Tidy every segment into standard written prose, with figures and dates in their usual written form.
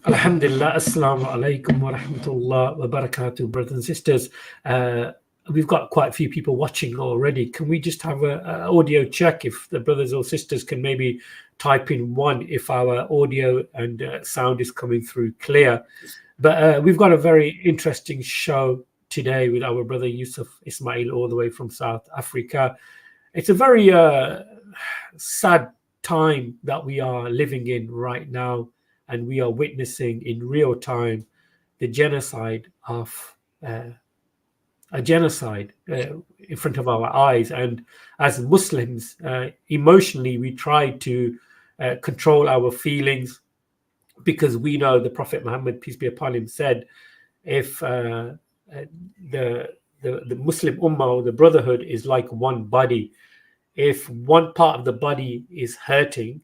Alhamdulillah, Assalamu alaikum wa rahmatullah wa barakatuh, brothers and sisters. We've got quite a few people watching already. Can we just have an audio check if the brothers or sisters can maybe type in one if our audio and sound is coming through clear? But we've got a very interesting show today with our brother Yusuf Ismail all the way from South Africa. It's a very sad time that we are living in right now, and we are witnessing in real time the genocide of a genocide in front of our eyes. And as Muslims, emotionally, we try to control our feelings, because we know the Prophet Muhammad, peace be upon him, said, if the Muslim Ummah or the Brotherhood is like one body, if one part of the body is hurting,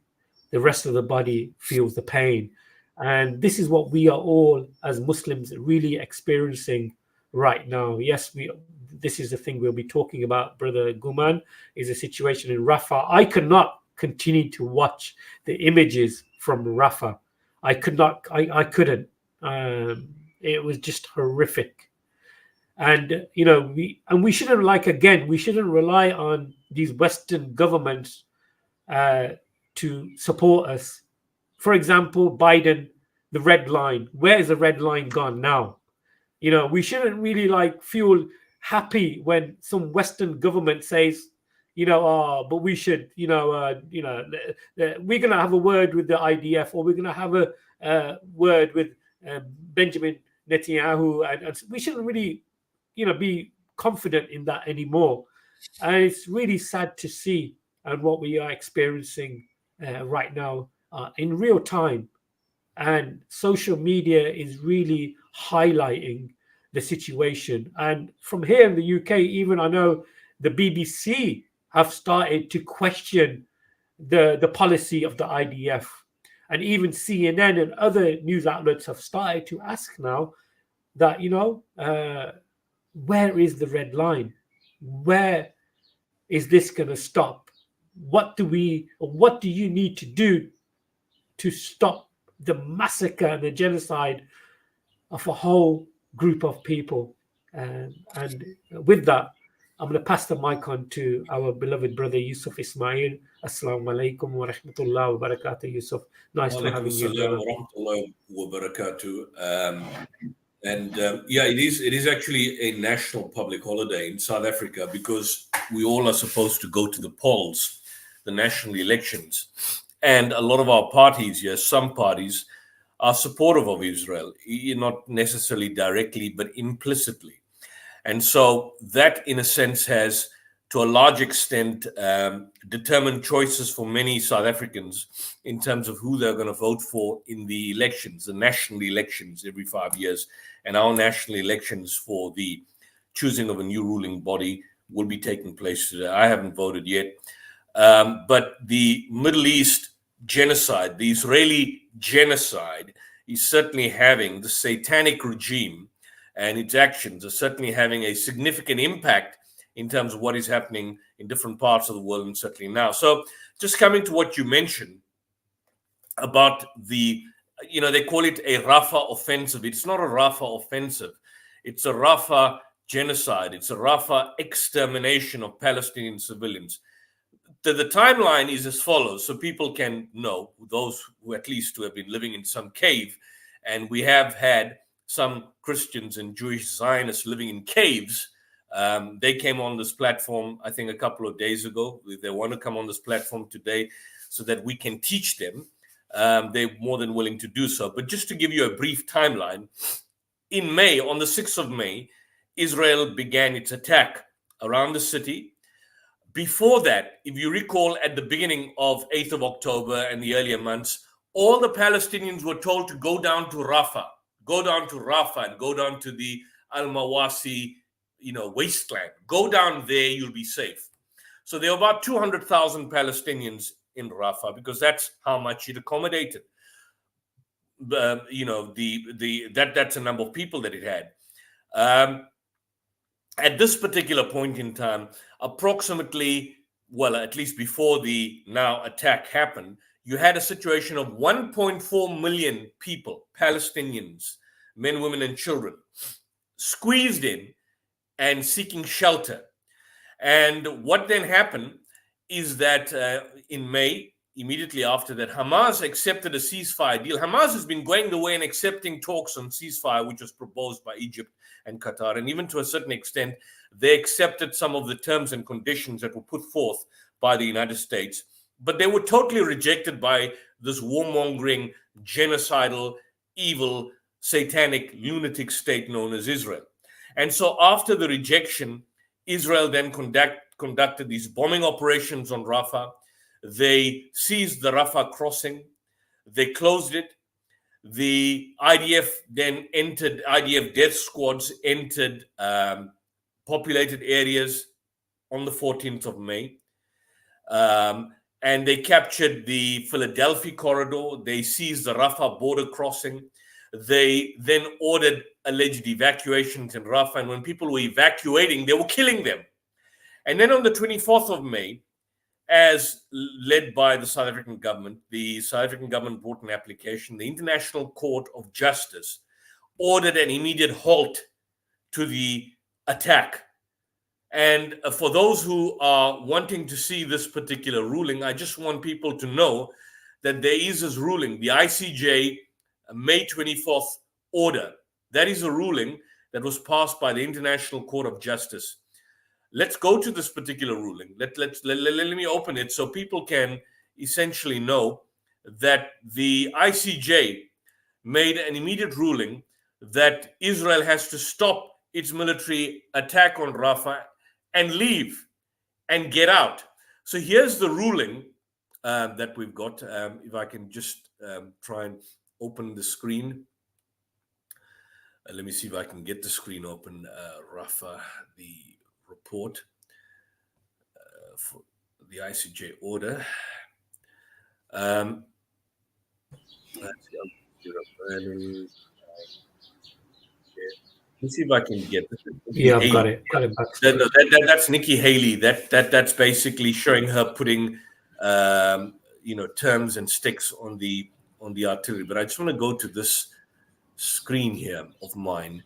the rest of the body feels the pain. And this is what we are all as Muslims really experiencing right now. Yes, this is the thing we'll be talking about, Brother Guman, is a situation in Rafah. I could not continue to watch the images from Rafah. I couldn't. It was just horrific. And we shouldn't, we shouldn't rely on these Western governments to support us. For example, Biden, the red line. Where is the red line gone now? We shouldn't really feel happy when some Western government says, but we should, we're gonna have a word with the IDF, or we're gonna have a word with Benjamin Netanyahu, and we shouldn't really, be confident in that anymore. And it's really sad to see and what we are experiencing right now in real time. And social media is really highlighting the situation. And from here in the UK, even I know the BBC have started to question the policy of the IDF. And even CNN and other news outlets have started to ask now that, where is the red line? Where is this going to stop? What do you need to do to stop the massacre and the genocide of a whole group of people? And with that, I'm going to pass the mic on to our beloved brother Yusuf Ismail. Assalamu alaikum wa rahmatullah wa barakatuh, Yusuf. Nice to have you, brother. Wa rahmatullah wa barakatuh. It is actually a national public holiday in South Africa, because we all are supposed to go to the polls, the national elections. And a lot of our parties, yes, some parties are supportive of Israel, not necessarily directly, but implicitly. And so that, in a sense, has, to a large extent, determined choices for many South Africans in terms of who they're going to vote for in the elections, the national elections every 5 years. And our national elections for the choosing of a new ruling body will be taking place today. I haven't voted yet. But the Middle East genocide, the Israeli genocide, is certainly having, the satanic regime and its actions are certainly having a significant impact in terms of what is happening in different parts of the world, and certainly now. So just coming to what you mentioned about the, they call it a Rafah offensive. It's not a Rafah offensive. It's a Rafah genocide. It's a Rafah extermination of Palestinian civilians. The timeline is as follows, so people can know, those who at least who have been living in some cave, and we have had some Christians and Jewish Zionists living in caves. They came on this platform, I think, a couple of days ago. They want to come on this platform today so that we can teach them. They're more than willing to do so. But just to give you a brief timeline, in May, on the 6th of May, Israel began its attack around the city. Before that, if you recall, at the beginning of 8th of October and the earlier months, all the Palestinians were told to go down to Rafah and go down to the Al-Mawasi, wasteland. Go down there, you'll be safe. So there were about 200,000 Palestinians in Rafah, because that's how much it accommodated. That's a number of people that it had. At this particular point in time, approximately, well, at least before the now attack happened, you had a situation of 1.4 million people, Palestinians, men, women, and children, squeezed in and seeking shelter. And what then happened is that in May, immediately after that, Hamas accepted a ceasefire deal. Hamas has been going the way and accepting talks on ceasefire, which was proposed by Egypt and Qatar. And even to a certain extent, they accepted some of the terms and conditions that were put forth by the United States. But they were totally rejected by this warmongering, genocidal, evil, satanic, lunatic state known as Israel. And so after the rejection, Israel then conducted these bombing operations on Rafah. They seized the Rafah crossing. They closed it. The IDF then entered, IDF death squads entered populated areas on the 14th of May. And they captured the Philadelphia corridor. They seized the Rafah border crossing. They then ordered alleged evacuations in Rafah. And when people were evacuating, they were killing them. And then on the 24th of May, as led by the South African government brought an application. The International Court of Justice ordered an immediate halt to the attack. And for those who are wanting to see this particular ruling, I just want people to know that there is this ruling, the ICJ May 24th order. That is a ruling that was passed by the International Court of Justice. Let's go to this particular ruling. Let me open it so people can essentially know that the ICJ made an immediate ruling that Israel has to stop its military attack on Rafah and leave and get out. So here's the ruling that we've got. If I can just try and open the screen. Let me see if I can get the screen open. Rafah, the report for the ICJ order. Let's see if I can get this. Yeah, I've got it. Got it back. That's Nikki Haley. That's basically showing her putting terms and sticks on the artillery. But I just want to go to this screen here of mine.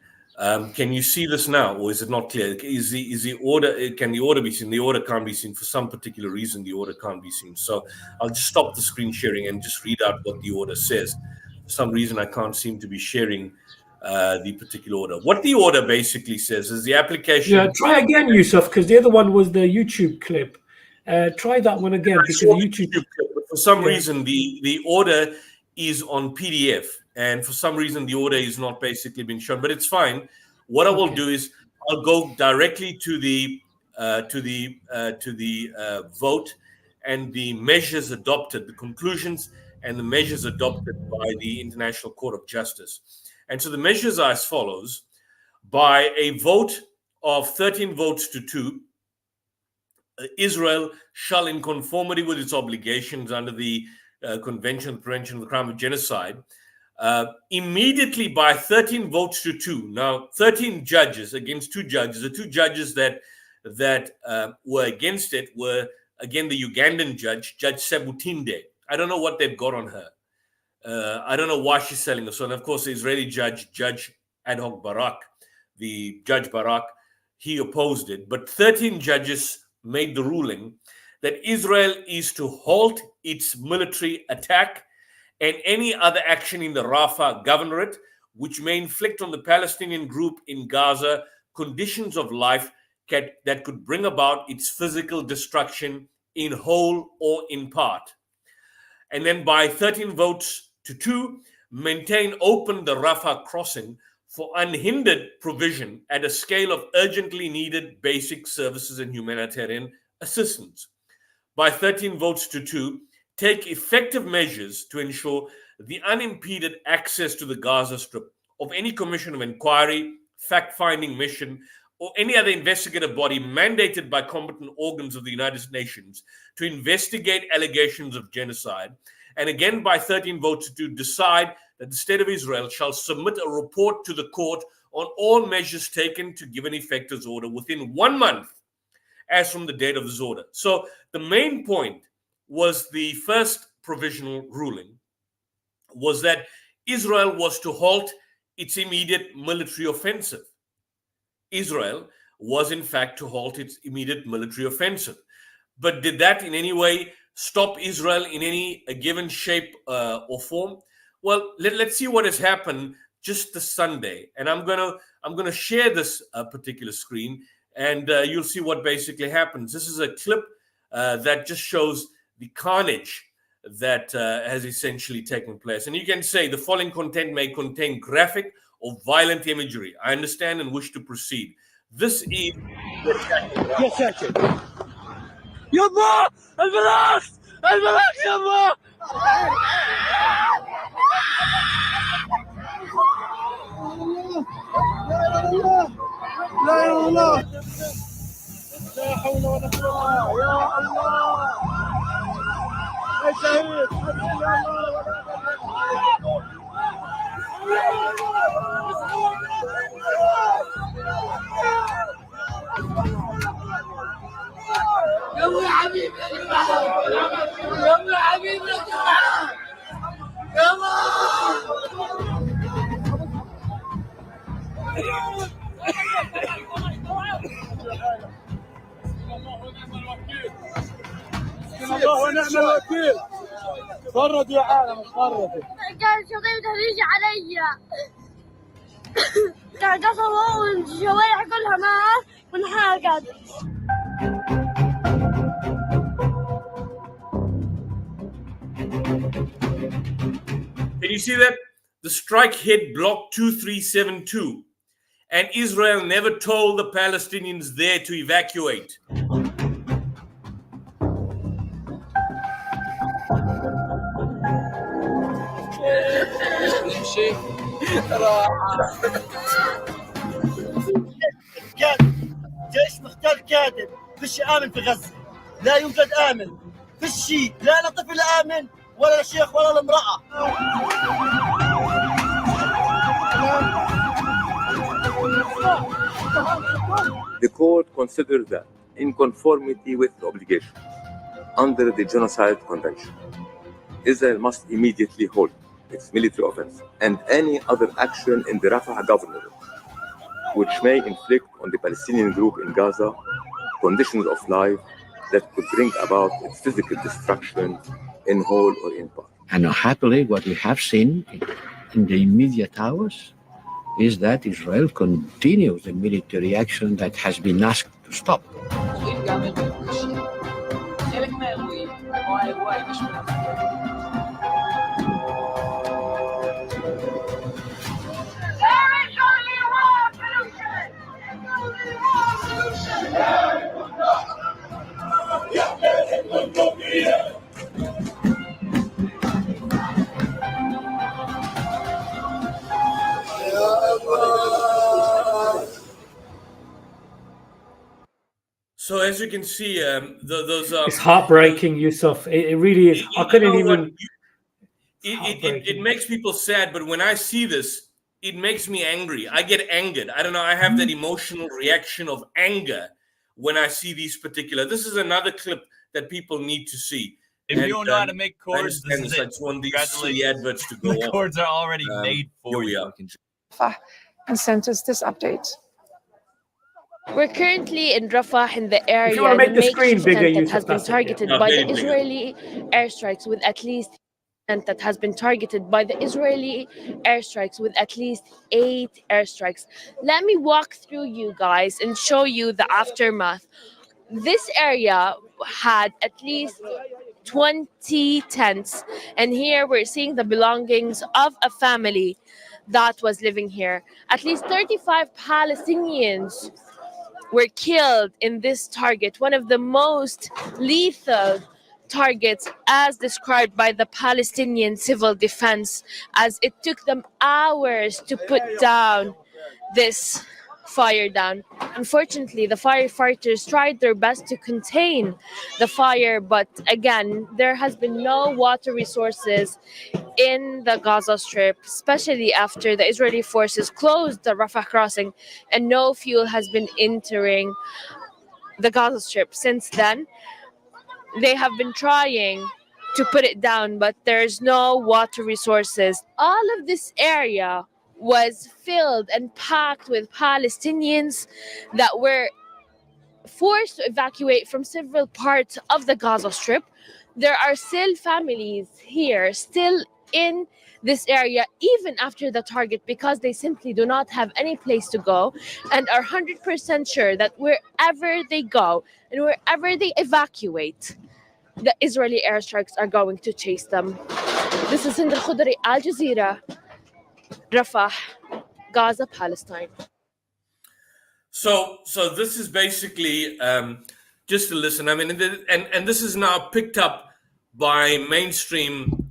Can you see this now, or is it not clear? Is the order? Can the order be seen? The order can't be seen for some particular reason. The order can't be seen. So I'll just stop the screen sharing and just read out what the order says. For some reason, I can't seem to be sharing the particular order. What the order basically says is the application. Yeah, try again, Yusuf, because the other one was the YouTube clip. Try that one again because the YouTube clip, but for some reason the order is on PDF, and for some reason the order is not basically being shown. But it's fine. What I will do is I'll go directly to the vote and the measures adopted, the conclusions and the measures adopted by the International Court of Justice. And so the measures are as follows. By a vote of 13 votes to 2, Israel shall, in conformity with its obligations under the Convention on Prevention of the Crime of Genocide, immediately by 13 votes to 2. Now, 13 judges against 2 judges. The 2 judges that were against it were, again, the Ugandan judge, Judge Sebutinde. I don't know what they've got on her. I don't know why she's selling us. And of course, the Israeli Judge Ad hoc Barak, the Judge Barak, he opposed it. But 13 judges made the ruling that Israel is to halt its military attack and any other action in the Rafah governorate which may inflict on the Palestinian group in Gaza conditions of life that could bring about its physical destruction in whole or in part. And then by 13 votes to 2, maintain open the Rafah crossing for unhindered provision at a scale of urgently needed basic services and humanitarian assistance. By 13 votes to 2, take effective measures to ensure the unimpeded access to the Gaza Strip of any commission of inquiry, fact-finding mission, or any other investigative body mandated by competent organs of the United Nations to investigate allegations of genocide. And again, by 13 votes to decide that the State of Israel shall submit a report to the court on all measures taken to give an effect to this order within 1 month as from the date of this order. So the main point was the first provisional ruling was that Israel was to halt its immediate military offensive. Israel was, in fact, to halt its immediate military offensive. But did that in any way stop Israel in any given shape or form? Well, let's see what has happened just this Sunday. And I'm gonna share this particular screen, and you'll see what basically happens. This is a clip that just shows the carnage that has essentially taken place. And you can say the following content may contain graphic or violent imagery. I understand and wish to proceed. This is يا ساتر يما البلاش البلاش يما لا اله الا الله لا حول ولا قوه يا الله يا شهيد يلا يا حبيبي يلا يا حبيبي يلا الله ونعم الوكيل فرد يا عالم فرد كان شقيقته يجي علي كان قصبه والشوارع كلها معه وانحرقت. Can you see that? The strike hit Block 2372, and Israel never told the Palestinians there to evacuate. جيش محتل كاذب، فيش آمن في غزة، لا يوجد آمن، فيش شيء، لا طفل آمن ولا شيخ ولا امرأة. The court considered that, in conformity with the obligation under the Genocide Convention, Israel must immediately halt its military offense and any other action in the Rafah governorate which may inflict on the Palestinian group in Gaza conditions of life that could bring about its physical destruction in whole or in part. And happily, what we have seen in the immediate hours is that Israel continues the military action that has been asked to stop. So as you can see, those it's heartbreaking, Yusuf. It really is. I couldn't even. It makes people sad, but when I see this, it makes me angry. I get angered. I don't know. I have that emotional reaction of anger when I see these particular. This is another clip that people need to see. If you don't know how to make chords, this is it. I just want these silly adverts to go The on. chords are already made for you. Rafah and sent us this update. We're currently in Rafah in the area. If you want to make the screen bigger, that has been targeted by the bigger. Israeli airstrikes with at least that has been targeted by the Israeli airstrikes with at least 8 airstrikes. Let me walk through you guys and show you the aftermath. This area had at least 20 tents, and here we're seeing the belongings of a family that was living here. At least 35 Palestinians were killed in this target, one of the most lethal targets as described by the Palestinian civil defense, as it took them hours to put down this fire down. Unfortunately, the firefighters tried their best to contain the fire, but again, there has been no water resources in the Gaza Strip, especially after the Israeli forces closed the Rafah crossing, and no fuel has been entering the Gaza Strip. Since then, they have been trying to put it down, but there's no water resources. All of this area was filled and packed with Palestinians that were forced to evacuate from several parts of the Gaza Strip. There are still families here, still in this area, even after the target, because they simply do not have any place to go and are 100% sure that wherever they go and wherever they evacuate, the Israeli airstrikes are going to chase them. This is Hind Al-Khudri, Al Jazeera, Rafah, Gaza, Palestine. So this is basically just to listen. I mean, and this is now picked up by mainstream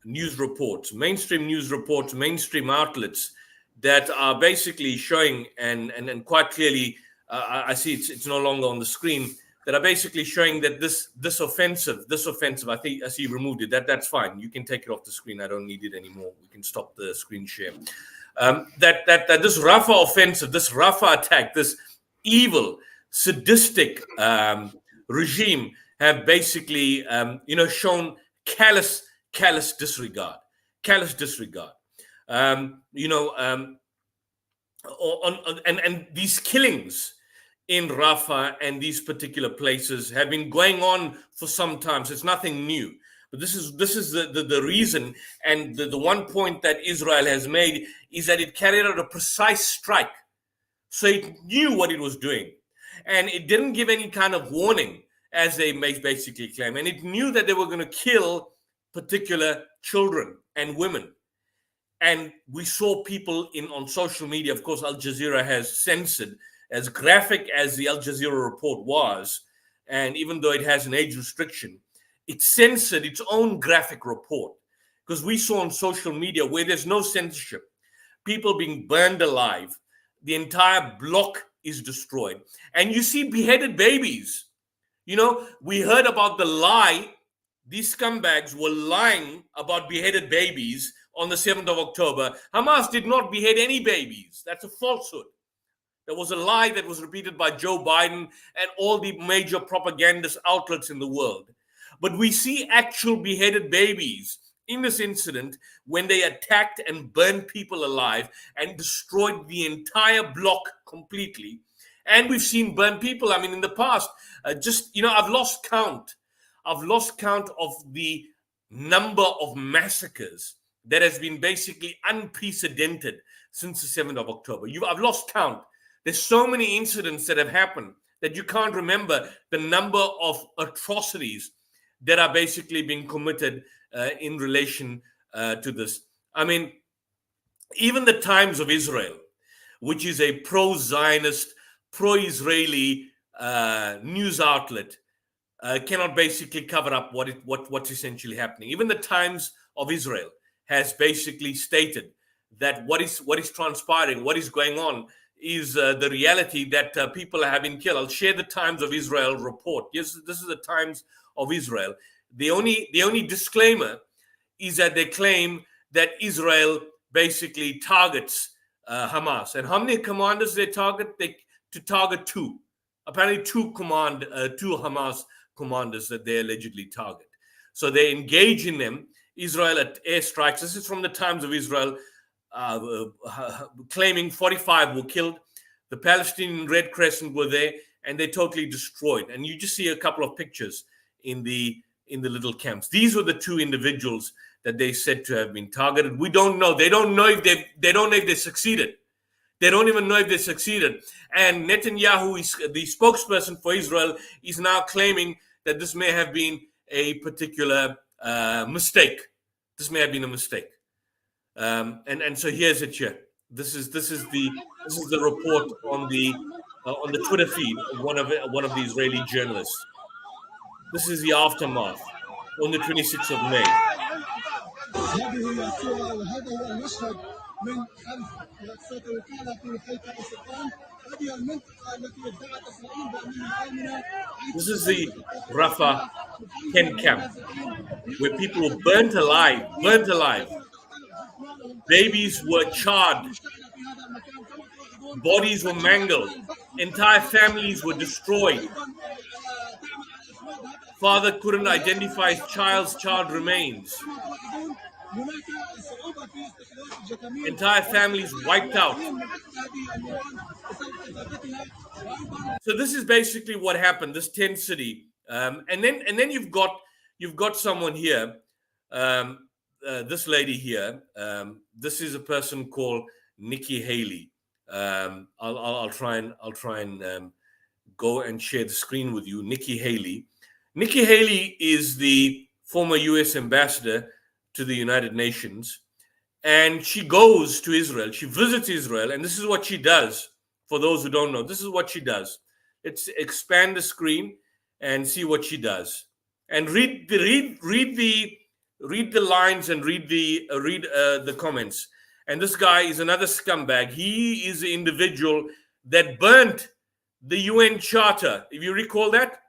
news reports, mainstream outlets that are basically showing and quite clearly, I see it's no longer on the screen, that are basically showing that this offensive, I think I see you removed it. That's fine. You can take it off the screen. I don't need it anymore. We can stop the screen share. That this Rafah offensive, this Rafah attack, this evil, sadistic regime have basically, shown callous disregard. And these killings in Rafah and these particular places have been going on for some time. So it's nothing new. But this is the reason, and the one point that Israel has made is that it carried out a precise strike. So it knew what it was doing. And it didn't give any kind of warning, as they basically claim. And it knew that they were going to kill particular children and women. And we saw people on social media, of course, Al Jazeera has censored, as graphic as the Al Jazeera report was, and even though it has an age restriction, it censored its own graphic report, because we saw on social media where there's no censorship, people being burned alive, the entire block is destroyed, and you see beheaded babies. We heard about the lie. These scumbags were lying about beheaded babies on the 7th of October. Hamas did not behead any babies. That's a falsehood. There was a lie that was repeated by Joe Biden and all the major propagandist outlets in the world. But we see actual beheaded babies in this incident when they attacked and burned people alive and destroyed the entire block completely. And we've seen burned people. I mean, in the past, I've lost count. I've lost count of the number of massacres that has been basically unprecedented since the 7th of October. I've lost count. There's so many incidents that have happened that you can't remember the number of atrocities that are basically being committed in relation to this. I mean, even the Times of Israel, which is a pro-Zionist, pro-Israeli news outlet, cannot basically cover up what's essentially happening. Even the Times of Israel has basically stated that what is transpiring, what is going on, is the reality that people have been killed. I'll share the Times of Israel report. Yes, this is the Times of Israel. The only disclaimer is that they claim that Israel basically targets Hamas. And how many commanders they target? They target two. Apparently two Hamas commanders that they allegedly target. So they engage in them. Israel at airstrikes. This is from the Times of Israel, claiming 45 were killed. The Palestinian Red Crescent were there, and they totally destroyed. And you just see a couple of pictures in the little camps. These were the two individuals that they said to have been targeted. We don't know. They don't know if they succeeded. They don't even know if they succeeded. And Netanyahu, the spokesperson for Israel, is now claiming that this may have been a particular mistake. This may have been a mistake. And so here's it here. This is the report on the Twitter feed of one of the Israeli journalists. This is the aftermath on the 26th of May. This is the Rafah tent camp where people were burnt alive. Babies were charred. Bodies were mangled. Entire families were destroyed. Father couldn't identify his child remains. Entire families wiped out. So this is basically what happened. This tent city, and then you've got someone here, this lady here. This is a person called Nikki Haley. I'll try and go and share the screen with you. Nikki Haley. Nikki Haley is the former U.S. ambassador to the United Nations, and she goes to Israel. She visits Israel, and this is what she does. For those who don't know, this is what she does. Let's expand the screen and see what she does, and read the lines and read the comments. And this guy is another scumbag. He is the individual that burnt the UN Charter. If you recall that,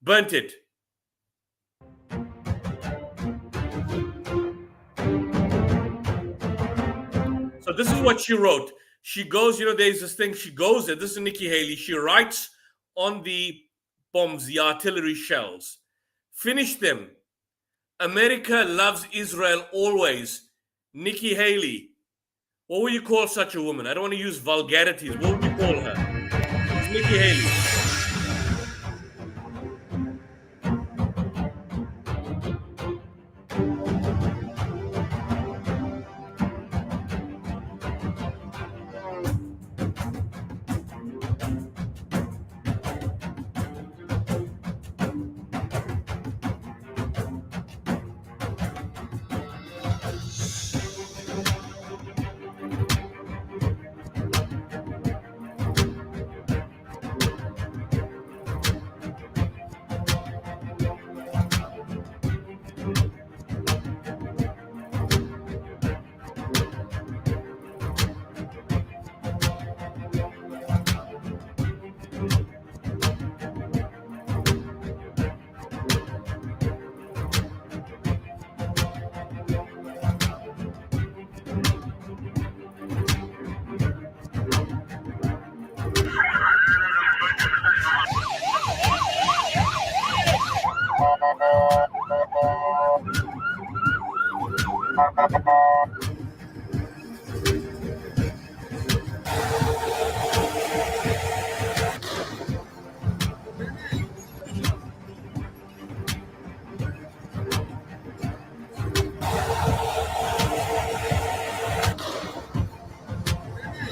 burnt it. So this is what she wrote. She goes, there's this thing. She goes there. This is Nikki Haley. She writes on the bombs, the artillery shells. Finish them. America loves Israel always. Nikki Haley. What would you call such a woman? I don't want to use vulgarities. What would you call her? It's Nikki Haley.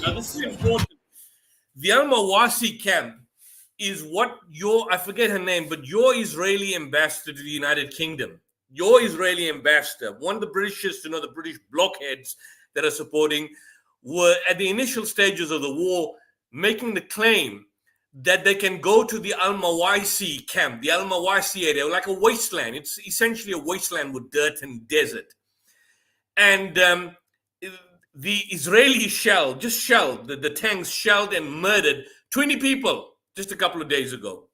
Now, this is important. The Al-Mawasi camp is what I forget her name, but your Israeli ambassador to the United Kingdom, your Israeli ambassador, one of the Britishers, the British blockheads that are supporting, were at the initial stages of the war making the claim that they can go to the Al-Mawasi camp, the Al-Mawasi area, like a wasteland. It's essentially a wasteland with dirt and desert. And the Israeli shelled, the tanks shelled and murdered 20 people just a couple of days ago.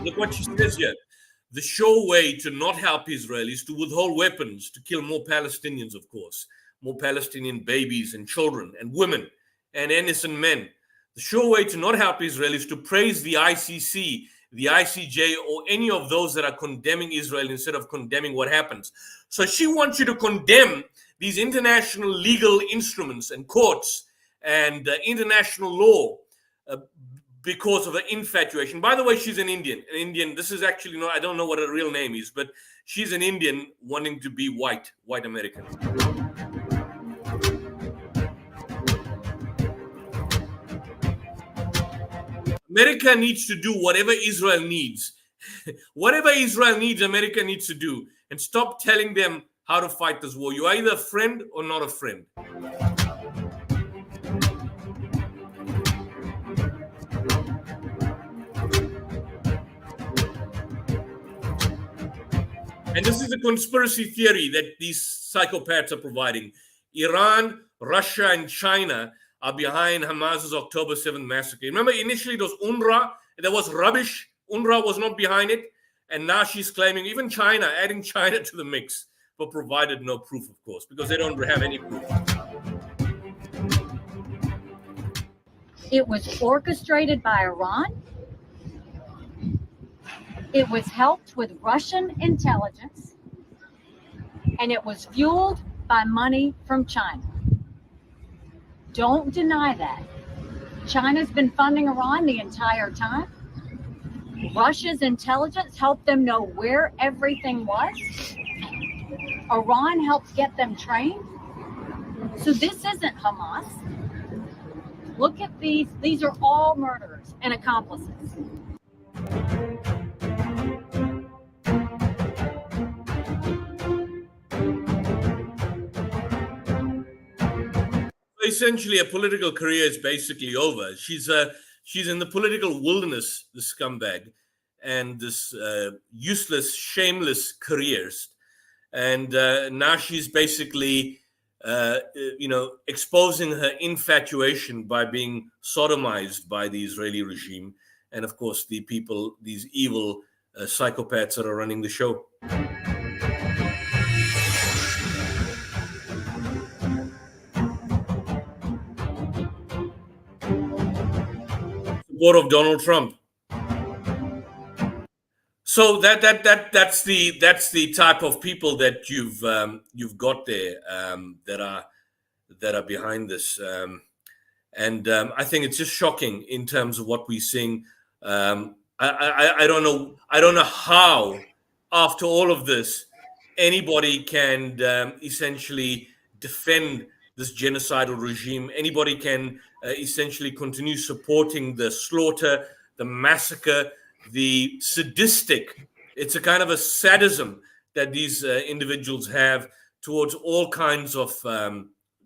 Look what she says here. The sure way to not help Israel is to withhold weapons to kill more Palestinians, of course, more Palestinian babies and children and women and innocent men. The sure way to not help Israel is to praise the ICC, the ICJ, or any of those that are condemning Israel instead of condemning what happens. So she wants you to condemn these international legal instruments and courts and international law because of her infatuation. By the way, she's an Indian. This is actually, I don't know what her real name is, but she's an Indian wanting to be white American. America needs to do whatever Israel needs. Whatever Israel needs, America needs to do. And stop telling them how to fight this war. You're either a friend or not a friend. And this is a conspiracy theory that these psychopaths are providing. Iran, Russia, and China are behind Hamas's October 7th massacre. Remember, initially it was UNRWA. There was rubbish. UNRWA was not behind it. And now she's claiming, even China, adding China to the mix, but provided no proof, of course, because they don't have any proof. It was orchestrated by Iran. It was helped with Russian intelligence. And it was fueled by money from China. Don't deny that. China's been funding Iran the entire time. Russia's intelligence helped them know where everything was. Iran helped get them trained. So this isn't Hamas. Look at these. These are all murderers and accomplices. Essentially, a political career is basically over. She's in the political wilderness, the scumbag, and this useless, shameless careerist. And now she's basically, exposing her infatuation by being sodomized by the Israeli regime, and of course the people, these evil psychopaths that are running the show. Support of Donald Trump. So that's the type of people that you've got there that are behind this, and I think it's just shocking in terms of what we're seeing. I don't know how, after all of this, anybody can essentially defend this genocidal regime. Anybody can essentially continue supporting the slaughter, the massacre, the sadistic. It's a kind of a sadism that these individuals have towards all kinds of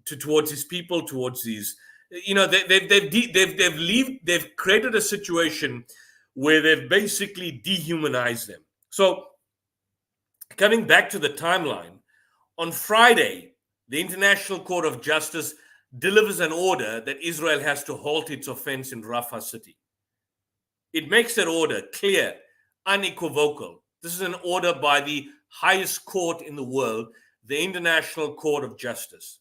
towards these people, towards these. They've created a situation where they've basically dehumanized them. So, coming back to the timeline, on Friday, the International Court of Justice delivers an order that Israel has to halt its offense in Rafah city. It makes that order clear, unequivocal. This is an order by the highest court in the world, the International Court of Justice.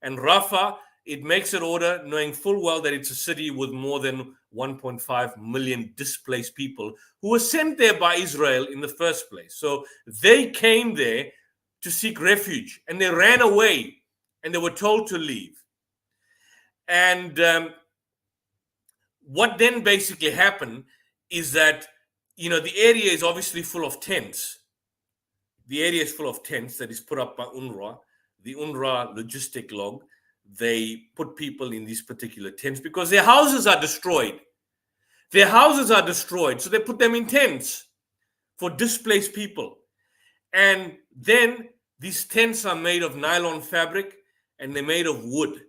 And Rafah, it makes an order knowing full well that it's a city with more than 1.5 million displaced people who were sent there by Israel in the first place. So they came there to seek refuge, and they ran away, and they were told to leave. And what then basically happened is that, the area is obviously full of tents. The area is full of tents that is put up by UNRWA, the UNRWA logistic log. They put people in these particular tents because their houses are destroyed. Their houses are destroyed, so they put them in tents for displaced people. And then these tents are made of nylon fabric and they're made of wood.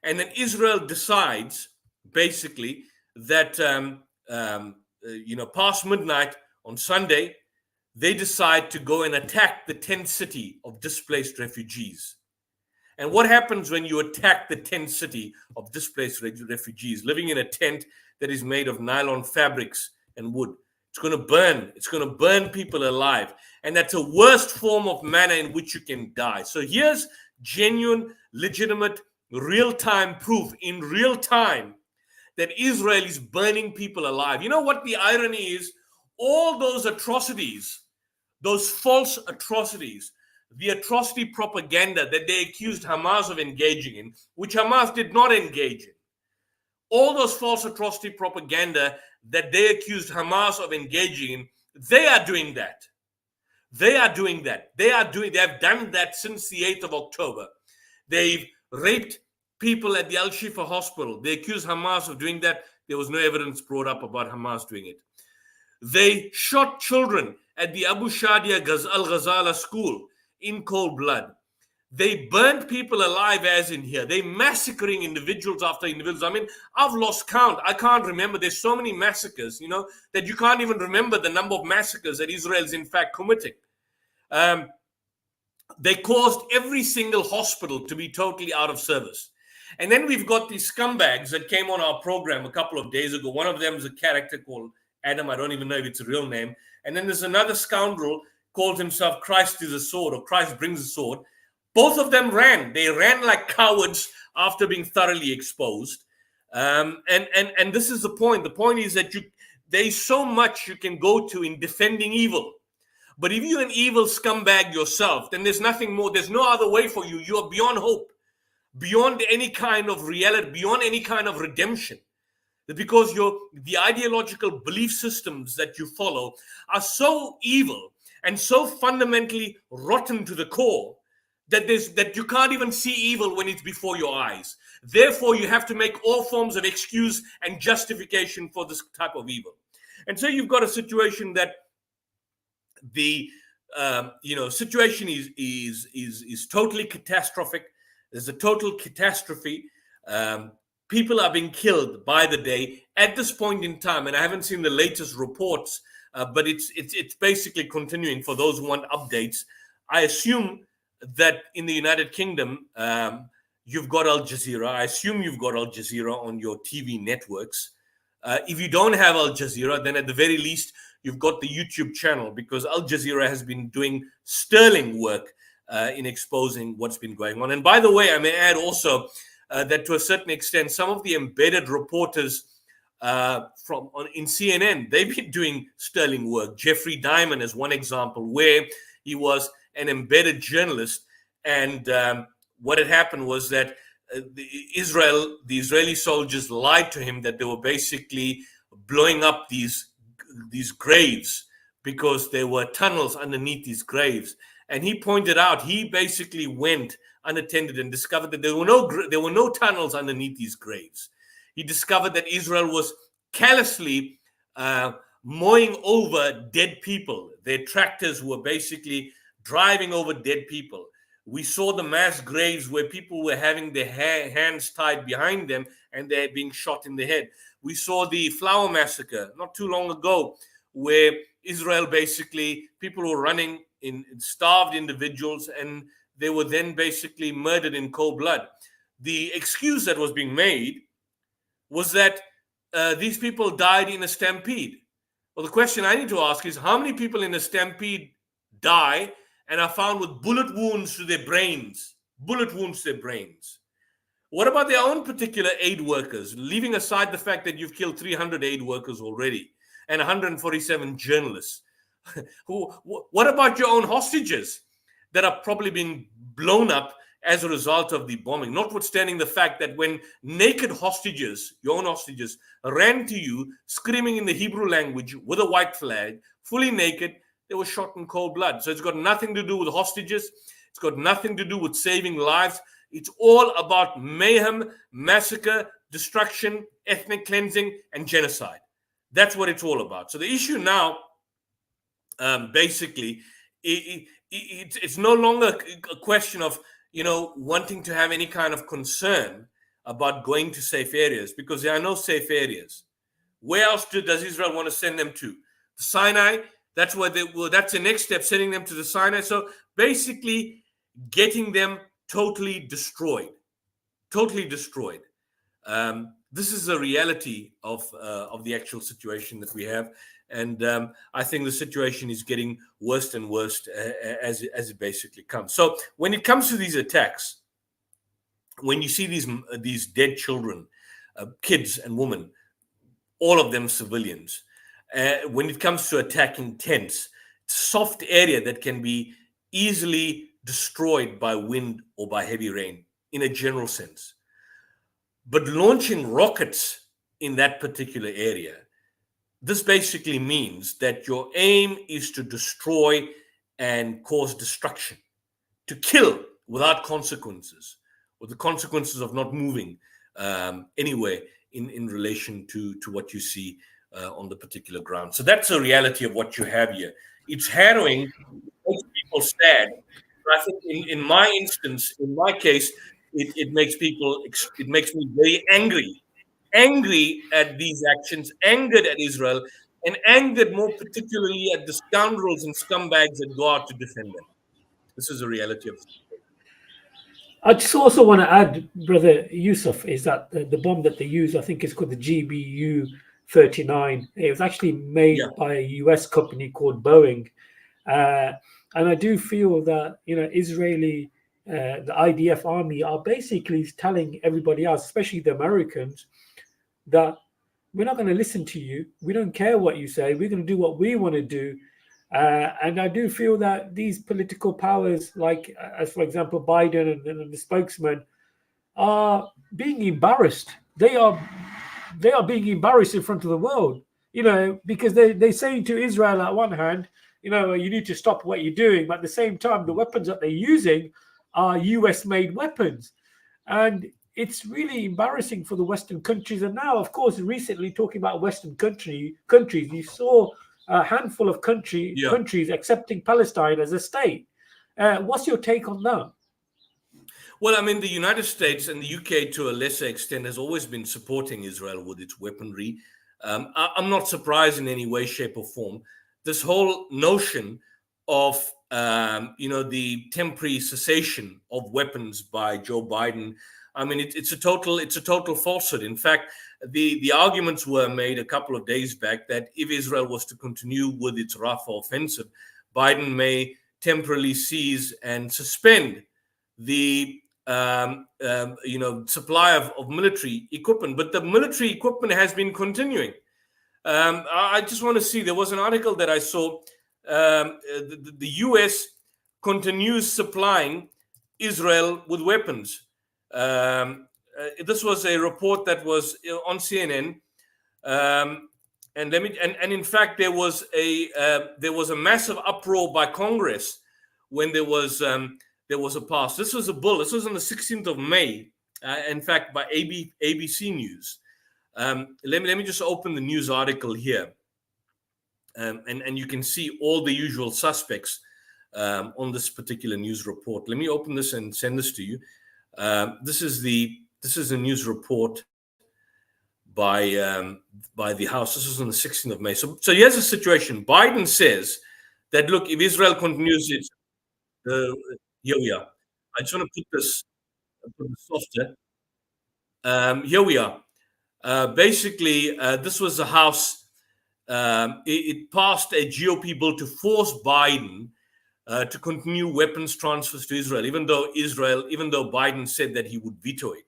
And then Israel decides, basically, that past midnight on Sunday, they decide to go and attack the tent city of displaced refugees. And what happens when you attack the tent city of displaced refugees living in a tent that is made of nylon fabrics and wood? It's going to burn. It's going to burn people alive. And that's a worst form of manner in which you can die. So here's genuine, legitimate, real-time proof in real time that Israel is burning people alive. You know what the irony is? All those atrocities, those false atrocities, the atrocity propaganda that they accused Hamas of engaging in, which Hamas did not engage in. All those false atrocity propaganda that they accused Hamas of engaging in, they are doing that. They have done that since the 8th of October. They've raped people at the Al-Shifa hospital. They accused Hamas of doing that. There was no evidence brought up about Hamas doing it. They shot children at the Abu Shadia al-Ghazala school in cold blood. They burned people alive, as in here. They massacring individuals after individuals. I mean, I've lost count. I can't remember. There's so many massacres, that you can't even remember the number of massacres that Israel is in fact committing. They caused every single hospital to be totally out of service. And then we've got these scumbags that came on our program a couple of days ago. One of them is a character called Adam. I don't even know if it's a real name. And then there's another scoundrel called himself Christ is a sword, or Christ brings a sword. Both of them ran. They ran like cowards after being thoroughly exposed. And this is the point. The point is that there's so much you can go to in defending evil. But if you're an evil scumbag yourself, then there's nothing more. There's no other way for you. You're beyond hope, beyond any kind of reality, beyond any kind of redemption. Because the ideological belief systems that you follow are so evil and so fundamentally rotten to the core that you can't even see evil when it's before your eyes. Therefore, you have to make all forms of excuse and justification for this type of evil. And so you've got a situation that the situation is totally catastrophic. There's a total catastrophe. People are being killed by the day at this point in time, and I haven't seen the latest reports, but it's basically continuing. For those who want updates, I assume that in the United Kingdom, you've got Al Jazeera. I assume you've got Al Jazeera on your TV networks. If you don't have Al Jazeera, then at the very least, you've got the YouTube channel, because Al Jazeera has been doing sterling work in exposing what's been going on. And by the way, I may add also that to a certain extent, some of the embedded reporters in CNN, they've been doing sterling work. Jeffrey Diamond is one example where he was an embedded journalist. And what had happened was that the Israeli soldiers lied to him that they were basically blowing up these graves because there were tunnels underneath these graves. And he pointed out, he basically went unattended and discovered that there were no tunnels underneath these graves. He discovered that Israel was callously mowing over dead people. Their tractors were basically driving over dead people. We saw the mass graves where people were having their hands tied behind them and they're being shot in the head. We saw the Flower Massacre not too long ago, where Israel basically, people were running in starved individuals, and they were then basically murdered in cold blood. The excuse that was being made was that these people died in a stampede. Well, the question I need to ask is, how many people in a stampede die and are found with bullet wounds to their brains? Bullet wounds to their brains. What about their own particular aid workers, leaving aside the fact that you've killed 300 aid workers already and 147 journalists? What about your own hostages that are probably being blown up as a result of the bombing? Notwithstanding the fact that when naked hostages, your own hostages, ran to you screaming in the Hebrew language with a white flag, fully naked, they were shot in cold blood. So it's got nothing to do with hostages. It's got nothing to do with saving lives. It's all about mayhem, massacre, destruction, ethnic cleansing, and genocide. That's what it's all about. So the issue now, basically, it's no longer a question of, wanting to have any kind of concern about going to safe areas, because there are no safe areas. Where else does Israel want to send them to? The Sinai. That's where that's the next step, sending them to the Sinai. So basically, getting them totally destroyed. This is the reality of the actual situation that we have, and I think the situation is getting worse and worse as it basically comes. So when it comes to these attacks, when you see these dead children, kids and women, all of them civilians, when it comes to attacking tents, soft area that can be easily destroyed by wind or by heavy rain in a general sense. But launching rockets in that particular area, this basically means that your aim is to destroy and cause destruction, to kill without consequences, or the consequences of not moving anywhere in relation to what you see on the particular ground. So that's the reality of what you have here. It's harrowing, it makes people sad. But I think in my instance, in my case, it makes me very angry at these actions, angered at Israel, and angered more particularly at the scoundrels and scumbags that go out to defend them. This is the reality of it. I just also want to add, Brother Yusuf, is that the bomb that they use, I think, is called the GBU 39. It was actually made by a US company called Boeing. And I do feel that, Israeli, the IDF army are basically telling everybody else, especially the Americans, that we're not going to listen to you. We don't care what you say. We're going to do what we want to do. And I do feel that these political powers, like, as for example, Biden and the spokesman, are being embarrassed. They are being embarrassed in front of the world, because they're saying to Israel at one hand, you need to stop what you're doing. But at the same time, the weapons that they're using are US-made weapons. And it's really embarrassing for the Western countries. And now, of course, recently talking about Western countries, you saw a handful of countries accepting Palestine as a state. What's your take on that? Well, I mean, the United States and the UK, to a lesser extent, has always been supporting Israel with its weaponry. I'm not surprised in any way, shape, or form. This whole notion of, the temporary cessation of weapons by Joe Biden, I mean, it's a total falsehood. In fact, the arguments were made a couple of days back that if Israel was to continue with its Rafah offensive, Biden may temporarily seize and suspend the supply of military equipment. But the military equipment has been continuing. I just want to see, there was an article that I saw. The US continues supplying Israel with weapons. This was a report that was on CNN, and in fact there was a massive uproar by Congress when there was a pass. This was a bill. This was on the 16th of May. In fact, by ABC News. Let me just open the news article here, and you can see all the usual suspects on this particular news report. Let me open this and send this to you. This is a news report by the House. This is on the 16th of May. So here's the situation. Biden says that, look, if Israel continues its here we are. I just want to put this softer. Here we are. Basically, this was the House. It passed a GOP bill to force Biden to continue weapons transfers to Israel, even though Biden said that he would veto it.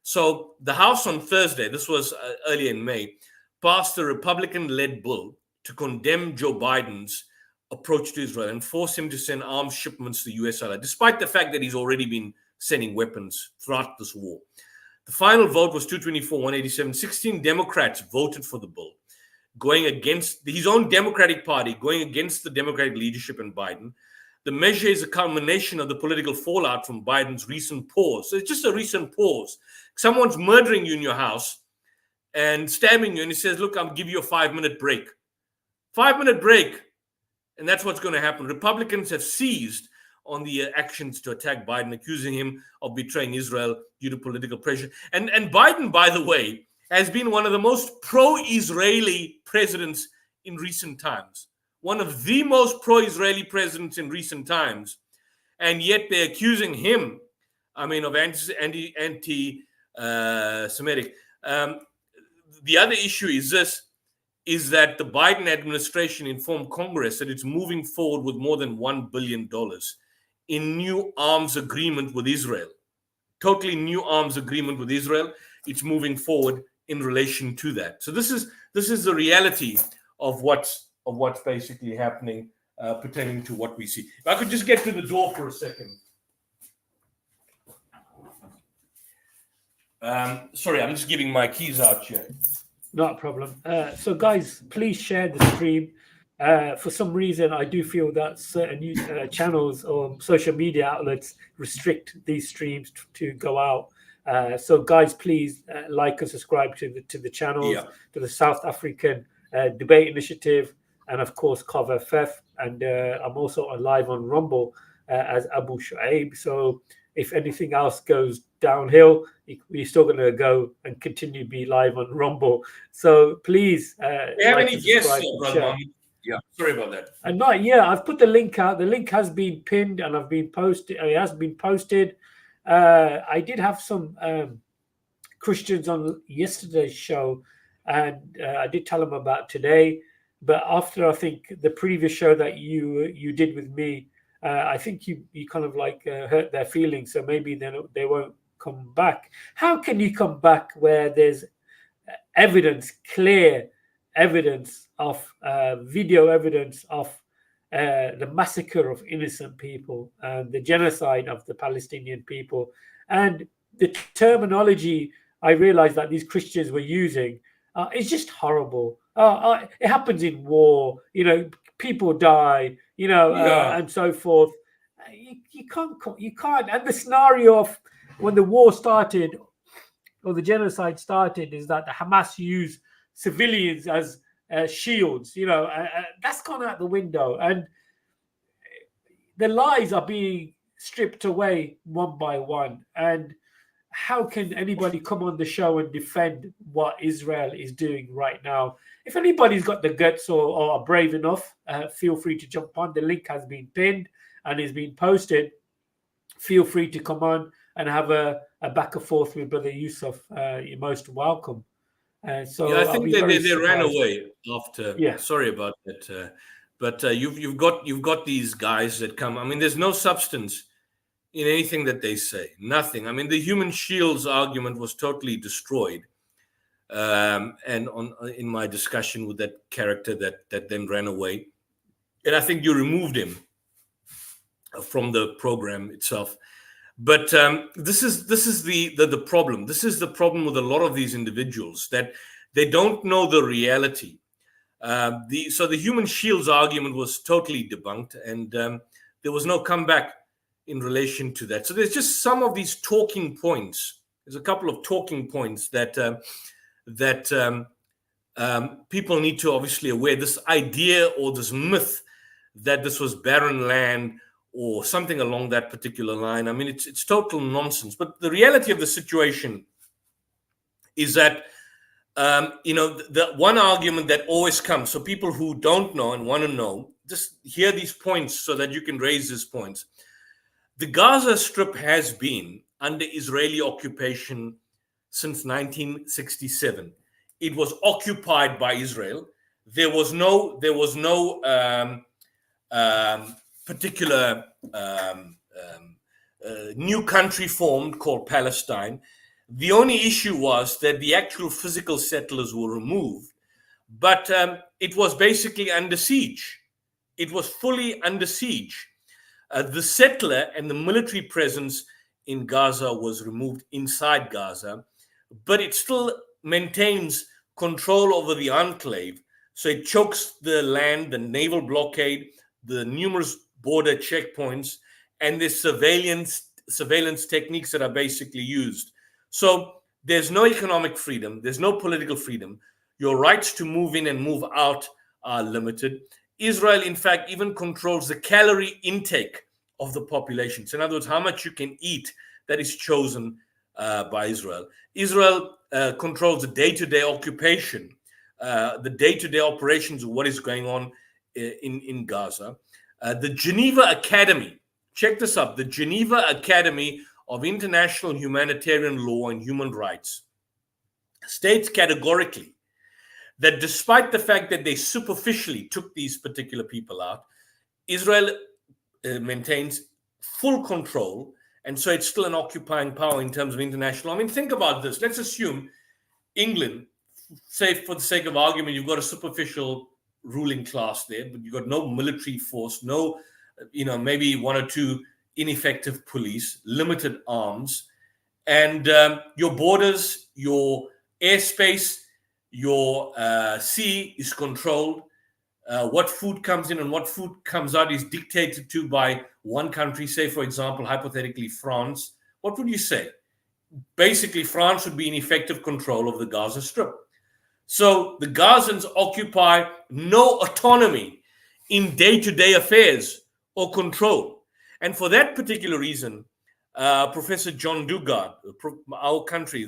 So the House on Thursday, this was earlier in May, passed a Republican-led bill to condemn Joe Biden's approach to Israel and force him to send arms shipments to the US ally, despite the fact that he's already been sending weapons throughout this war. The final vote was 224-187. 16 Democrats voted for the bill, going against his own Democratic Party, going against the Democratic leadership and Biden. The measure is a culmination of the political fallout from Biden's recent pause. So it's just a recent pause. Someone's murdering you in your house and stabbing you, and he says, look, I'll give you a 5-minute break. 5-minute break. And that's what's going to happen. Republicans have seized on the actions to attack Biden, accusing him of betraying Israel due to political pressure. And Biden, by the way, has been one of the most pro-Israeli presidents in recent times. One of the most pro-Israeli presidents in recent times. And yet they're accusing him, of anti-Semitic. The other issue is that the Biden administration informed Congress that it's moving forward with more than $1 billion in new arms agreement with Israel. Totally new arms agreement with Israel. It's moving forward in relation to that. So this is the reality of what's basically happening pertaining to what we see. If I could just get to the door for a second. Sorry, I'm just giving my keys out here. Not a problem. So guys, please share the stream. For some reason, I do feel that certain news channels or social media outlets restrict these streams to go out. So guys, please like and subscribe to the channels, to the South African Debate Initiative, and of course, Cover FF. And I'm also live on Rumble as Abu Shuaib. So if anything else goes downhill, we're still going to go and continue to be live on Rumble. So please, Do you have like any and guests, subscribe and Brother share. Mohammed? Yeah, sorry about that. And not, yeah, I've put the link out. The link has been pinned and I've been posted. It has been posted. I did have some Christians on yesterday's show, and I did tell them about today. But after, I think, the previous show that you did with me, I think you kind of like hurt their feelings. So maybe they won't come back. How can you come back where there's evidence, clear evidence of video evidence of the massacre of innocent people and the genocide of the Palestinian people, and the terminology I realized that these Christians were using is just horrible. It happens in war, people die, and so forth. You can't. And the scenario of when the war started or the genocide started is that the Hamas used civilians as shields. That's gone out the window, and the lies are being stripped away one by one. And how can anybody come on the show and defend what Israel is doing right now? If anybody's got the guts or are brave enough, feel free to jump on. The link has been pinned and is being posted. Feel free to come on and have a back and forth with Brother Yusuf. You're most welcome. So yeah, I think they ran surprised. away after. Yeah. Sorry about that. But you've got these guys that come. I mean, there's no substance in anything that they say. Nothing. I mean, the human shields argument was totally destroyed. And in my discussion with that character that then ran away, and I think you removed him from the program itself. But this is the problem. This is the problem with a lot of these individuals, that they don't know the reality. So the human shields argument was totally debunked, and there was no comeback in relation to that. So there's just some of these talking points. There's a couple of talking points that people need to obviously aware. This idea or this myth that this was barren land or something along that particular line. I mean, it's total nonsense. But the reality of the situation is that, the one argument that always comes, so people who don't know and want to know, just hear these points so that you can raise these points. The Gaza Strip has been under Israeli occupation since 1967. It was occupied by Israel. There was no particular new country formed called Palestine. The only issue was that the actual physical settlers were removed, but it was basically under siege. It was fully under siege. The settler and the military presence in Gaza was removed inside Gaza, but it still maintains control over the enclave. So it chokes the land, the naval blockade, the numerous border checkpoints, and the surveillance techniques that are basically used. So there's no economic freedom. There's no political freedom. Your rights to move in and move out are limited. Israel, in fact, even controls the calorie intake of the population. So in other words, how much you can eat, that is chosen by Israel. Israel controls the day-to-day occupation, the day-to-day operations of what is going on in Gaza. The Geneva Academy, check this up, the Geneva Academy of International Humanitarian Law and Human Rights states categorically that despite the fact that they superficially took these particular people out, Israel maintains full control, and so it's still an occupying power in terms of international law. I mean, think about this. Let's assume England, say for the sake of argument, you've got a superficial ruling class there, but you've got no military force, no, maybe one or two ineffective police, limited arms, and your borders, your airspace, your sea is controlled. What food comes in and what food comes out is dictated to by one country, say, for example, hypothetically, France. What would you say? Basically, France would be in effective control of the Gaza Strip. So the Gazans occupy no autonomy in day-to-day affairs or control. And for that particular reason, Professor John Dugard, our country,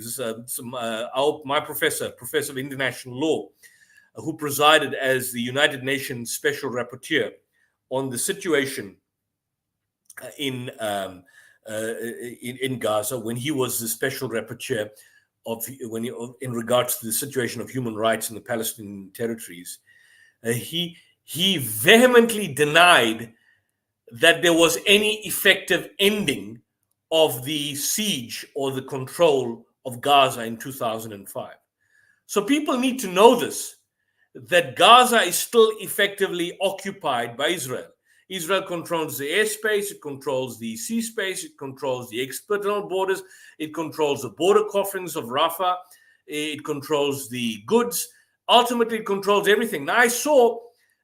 my professor of international law, who presided as the United Nations Special Rapporteur on the situation in Gaza, when he was the Special Rapporteur in regards to the situation of human rights in the Palestinian territories, he vehemently denied that there was any effective ending of the siege or the control of Gaza in 2005. So people need to know this, that Gaza is still effectively occupied by Israel. Israel controls the airspace, it controls the sea space, it controls the external borders, it controls the border crossings of Rafah, it controls the goods, ultimately it controls everything. Now I saw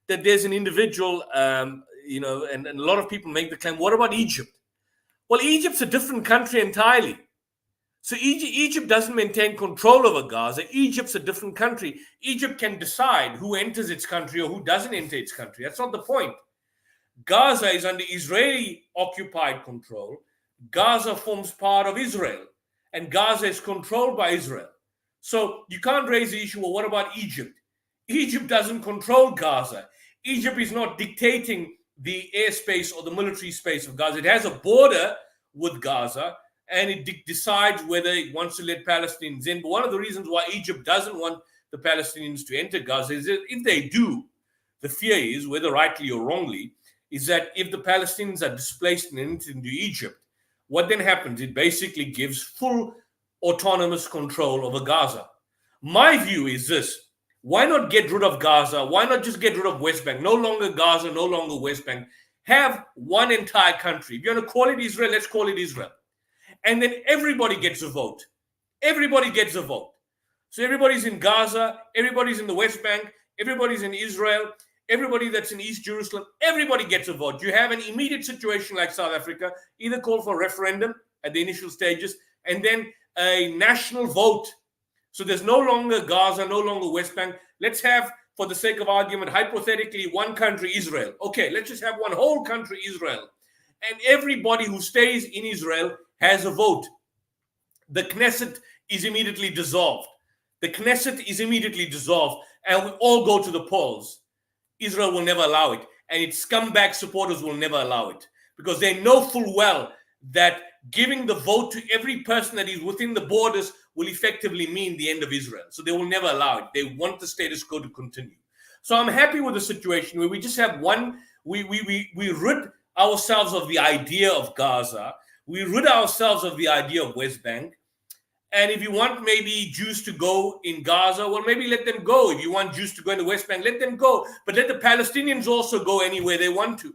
that there's an individual, and a lot of people make the claim, what about Egypt? Well, Egypt's a different country entirely. So Egypt doesn't maintain control over Gaza. Egypt's a different country. Egypt can decide who enters its country or who doesn't enter its country. That's not the point. Gaza is under Israeli occupied control. Gaza forms part of Israel, and Gaza is controlled by Israel. So you can't raise the issue, well, what about Egypt? Egypt doesn't control Gaza. Egypt is not dictating the airspace or the military space of Gaza. It has a border with Gaza, and it decides whether it wants to let Palestinians in. But one of the reasons why Egypt doesn't want the Palestinians to enter Gaza is that if they do, the fear is, whether rightly or wrongly, is that if the Palestinians are displaced and enter into Egypt, what then happens? It basically gives full autonomous control over Gaza. My view is this: why not get rid of Gaza? Why not just get rid of West Bank? No longer Gaza, no longer West Bank. Have one entire country. If you're going to call it Israel, let's call it Israel. And then everybody gets a vote. Everybody gets a vote. So everybody's in Gaza, everybody's in the West Bank, everybody's in Israel, everybody that's in East Jerusalem, everybody gets a vote. You have an immediate situation like South Africa, either call for a referendum at the initial stages, and then a national vote. So there's no longer Gaza, no longer West Bank. Let's have, for the sake of argument, hypothetically, one country, Israel. Okay, let's just have one whole country, Israel. And everybody who stays in Israel has a vote. The Knesset is immediately dissolved. The Knesset is immediately dissolved, and we all go to the polls. Israel will never allow it, and its scumbag supporters will never allow it, because they know full well that giving the vote to every person that is within the borders will effectively mean the end of Israel. So they will never allow it. They want the status quo to continue. So I'm happy with the situation where we just have one, we rid ourselves of the idea of Gaza, we rid ourselves of the idea of West Bank. And if you want maybe Jews to go in Gaza, well, maybe let them go. If you want Jews to go in the West Bank, let them go. But let the Palestinians also go anywhere they want to.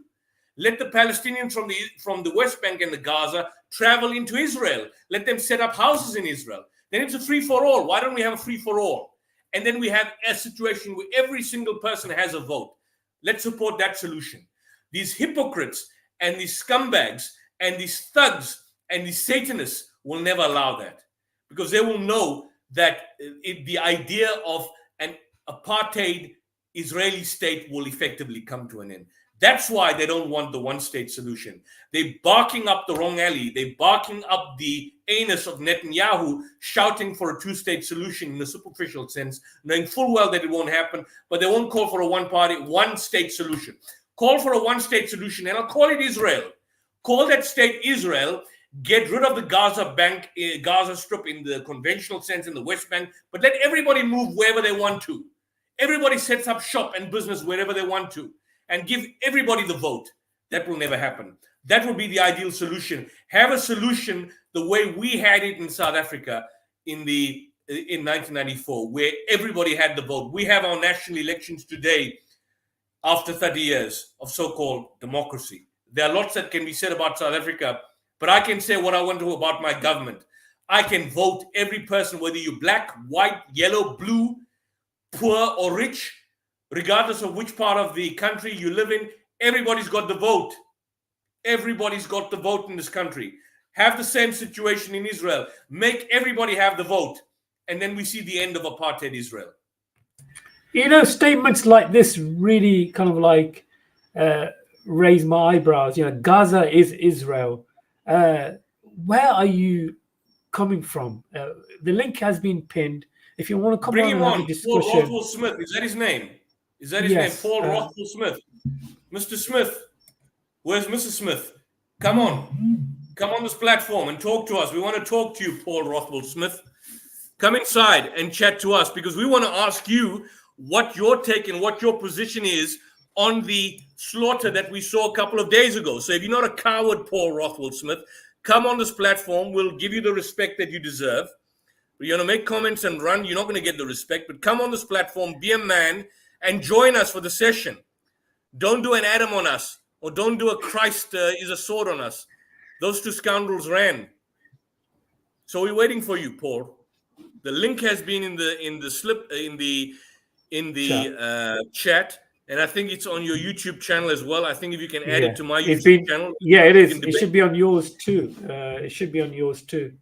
Let the Palestinians from the West Bank and the Gaza travel into Israel. Let them set up houses in Israel. Then it's a free-for-all. Why don't we have a free-for-all? And then we have a situation where every single person has a vote. Let's support that solution. These hypocrites and these scumbags and these thugs and these Satanists will never allow that, because they will know that the idea of an apartheid Israeli state will effectively come to an end. That's why they don't want the one-state solution. They're barking up the wrong alley. They're barking up the anus of Netanyahu, shouting for a two-state solution in a superficial sense, knowing full well that it won't happen, but they won't call for a one-party, one-state solution. Call for a one-state solution, and I'll call it Israel. Call that state Israel. Get rid of the Gaza Strip in the conventional sense in the West Bank, but let everybody move wherever they want to. Everybody sets up shop and business wherever they want to, and give everybody the vote. That will never happen. That will be the ideal solution. Have a solution the way we had it in South Africa in 1994, where everybody had the vote. We have our national elections today after 30 years of so-called democracy. There are lots that can be said about South Africa, but I can say what I want to about my government. I can vote every person, whether you're black, white, yellow, blue, poor or rich, regardless of which part of the country you live in. Everybody's got the vote. Everybody's got the vote in this country. Have the same situation in Israel. Make everybody have the vote. And then we see the end of apartheid Israel. You know, statements like this really kind of like raise my eyebrows. You know, Gaza is Israel. where are you coming from? The link has been pinned. If you want to come Bring on him and have on. a Paul discussion. Rothwell Smith. Is that his name? Is that his Yes, name? Paul Rothwell Smith. Mr. Smith. Where's Mrs. Smith? Come on. Come on this platform and talk to us. We want to talk to you, Paul Rothwell Smith. Come inside and chat to us because we want to ask you what your take and what your position is on the slaughter that we saw a couple of days ago. So if you're not a coward, Paul Rothwell Smith, come on this platform. We'll give you the respect that you deserve. You're going to make comments and run. You're not going to get the respect, but come on this platform, be a man, and join us for the session. Don't do an Adam on us, or don't do a Christ is a sword on us. Those two scoundrels ran. So we're waiting for you, Paul. The link has been in the chat, and I think it's on your YouTube channel as well. I think if you can add it to my YouTube channel. Yeah, it is. It should be on yours too. It should be on yours too.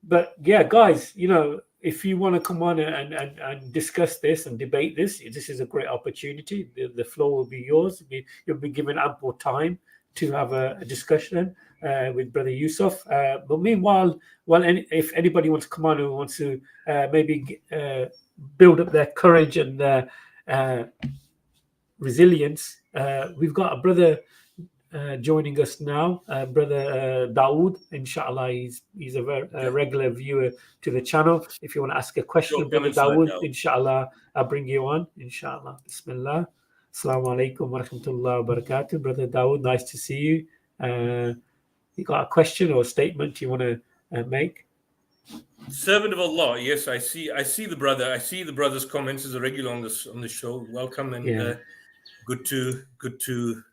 But yeah, guys, if you want to come on and discuss this and debate this is a great opportunity. The floor will be yours. You'll be given ample time to have a discussion with Brother Yusuf. But meanwhile, if anybody wants to come on who wants to maybe build up their courage and their resilience, we've got a brother joining us now, Brother Dawood. Inshallah, he's a regular viewer to the channel. If you want to ask a question, Brother Dawood, inshallah, I'll bring you on. Inshallah. Bismillah. Assalamu alaikum wa rahmatullahi wa barakatuh. Brother Dawood, nice to see you. You got a question or a statement you want to make? Servant of Allah, yes, I see the brother. I see the brother's comments as a regular on the show. Welcome and good to.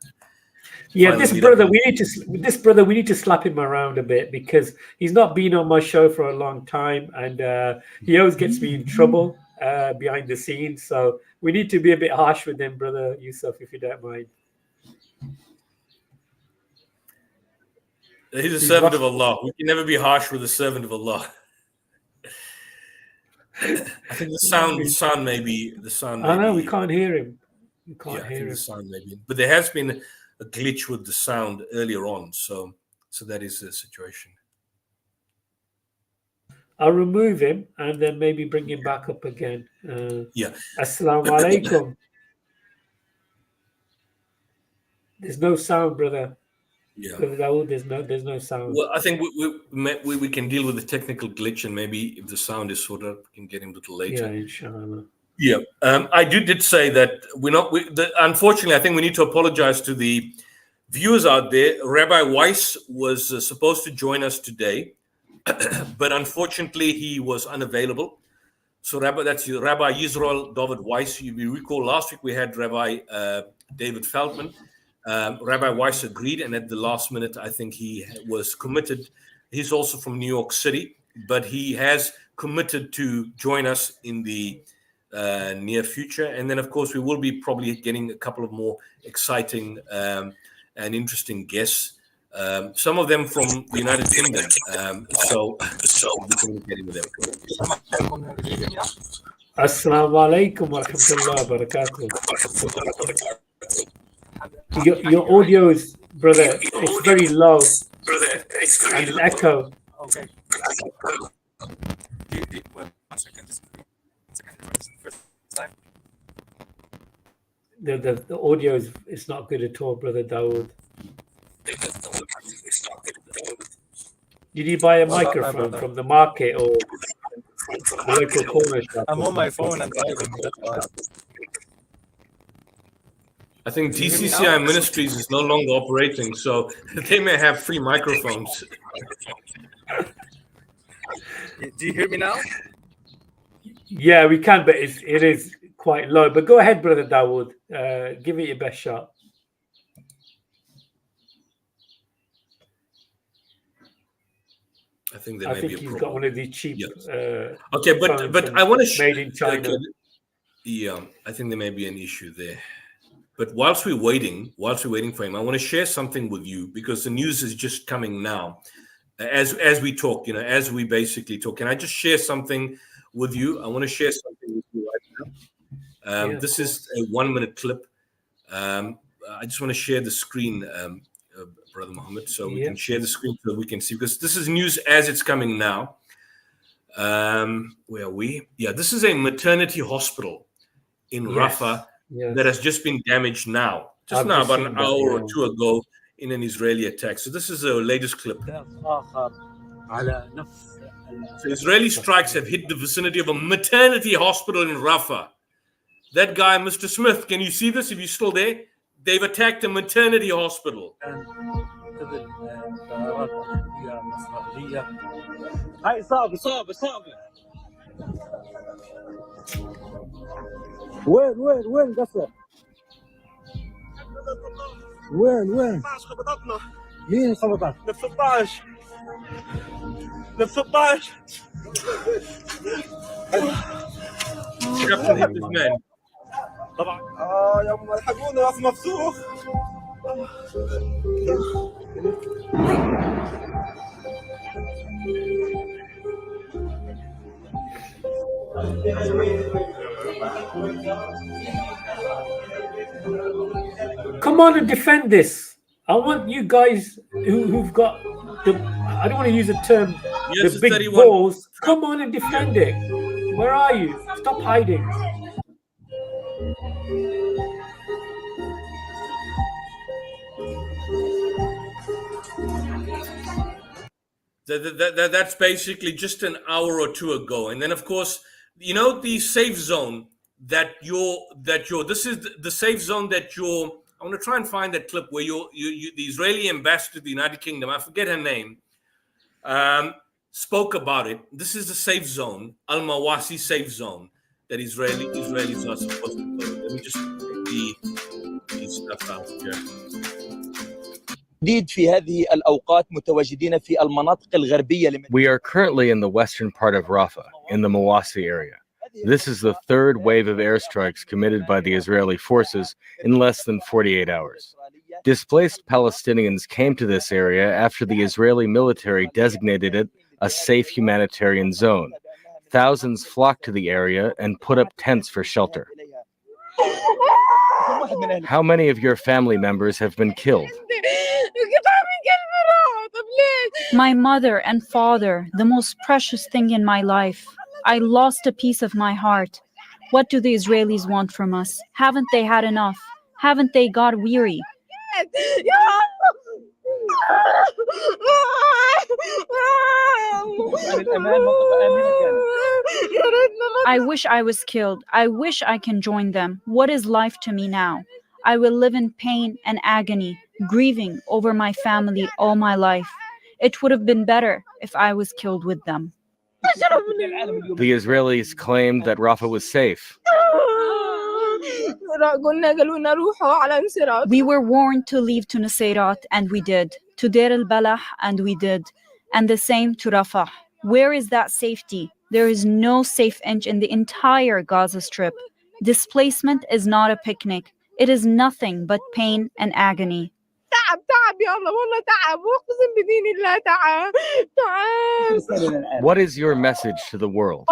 Yeah, this brother we need to slap him around a bit because he's not been on my show for a long time, and he always gets me in trouble behind the scenes. So we need to be a bit harsh with him, Brother Yusuf, if you don't mind. He's a servant of Allah. We can never be harsh with a servant of Allah. I think the sound may be. I know we can't hear him. We can't hear him. The sound maybe, but there has been a glitch with the sound earlier on, so that is the situation. I'll remove him and then maybe bring him back up again. Assalamu alaikum. There's no sound, brother. Yeah, there's no sound. Well, I think we can deal with the technical glitch, and maybe if the sound is sorted, we can get him a little later. Yeah, inshallah. Yeah, I did say that unfortunately, I think we need to apologize to the viewers out there. Rabbi Weiss was supposed to join us today, but unfortunately, he was unavailable. So that's Rabbi Yisrael David Weiss. You recall last week we had Rabbi David Feldman. Rabbi Weiss agreed, and at the last minute, I think he was committed. He's also from New York City, but he has committed to join us in the near future. And then, of course, we will be probably getting a couple of more exciting and interesting guests. Some of them from the United Kingdom. So we can get in with them. Assalamu alaikum wa rahmatullahi wa barakatuh. Your audio is, brother, it's very low. And an echo. Okay. The audio is not good at all, Brother Dawood. Did you buy a microphone from the market or the local corner shop? I'm on my phone and driving. I think DCCI Ministries is no longer operating, so they may have free microphones. Do you hear me now? Yeah, we can, but it is quite low. But go ahead, Brother Dawood. Give it your best shot. I think there may be a he's problem. got one of these cheap. Okay, but I want to made in China. Yeah, I think there may be an issue there. But whilst we're waiting for him, I want to share something with you because the news is just coming now. As we talk, as we basically talk. Can I just share something with you? I want to share something with you right now. This is a 1-minute clip. I just want to share the screen Brother Mohammed, so we can share the screen so we can see, because this is news as it's coming now. Where are we? Yeah, this is a maternity hospital in Rafah that has just been damaged now. Just now, about an hour or two ago, in an Israeli attack. So this is the latest clip. So Israeli strikes have hit the vicinity of a maternity hospital in Rafah. That guy, Mr. Smith, can you see this if you're still there? They've attacked a maternity hospital. هاي صعبة وين قصر؟ وين؟ خبطتنا. مين خبطك؟ ال 16 طبعا يا ام الحقونا راس مفسوخ. Come on and defend this. I want you guys who've got the, I don't want to use the term, the big balls. Come on and defend it. Where are you? Stop hiding. That's basically just an hour or two ago. And then, of course, you know, the safe zone that you're this is the safe zone that you're, I want to try and find that clip where the Israeli ambassador to the United Kingdom, I forget her name, spoke about it. This is the safe zone, Al-Mawasi safe zone, that Israelis are supposed to go. Let me just take the stuff out here. We are currently in the western part of Rafah, in the Mawasi area. This is the third wave of airstrikes committed by the Israeli forces in less than 48 hours. Displaced Palestinians came to this area after the Israeli military designated it a safe humanitarian zone. Thousands flocked to the area and put up tents for shelter. How many of your family members have been killed? My mother and father, the most precious thing in my life. I lost a piece of my heart. What do the Israelis want from us? Haven't they had enough? Haven't they got weary? I wish I was killed. I wish I can join them. What is life to me now? I will live in pain and agony, grieving over my family all my life. It would have been better if I was killed with them. The Israelis claimed that Rafah was safe. We were warned to leave to Nusayrat, and we did. To Deir al-Balah, and we did. And the same to Rafah. Where is that safety? There is no safe inch in the entire Gaza Strip. Displacement is not a picnic. It is nothing but pain and agony. What is your message to the world?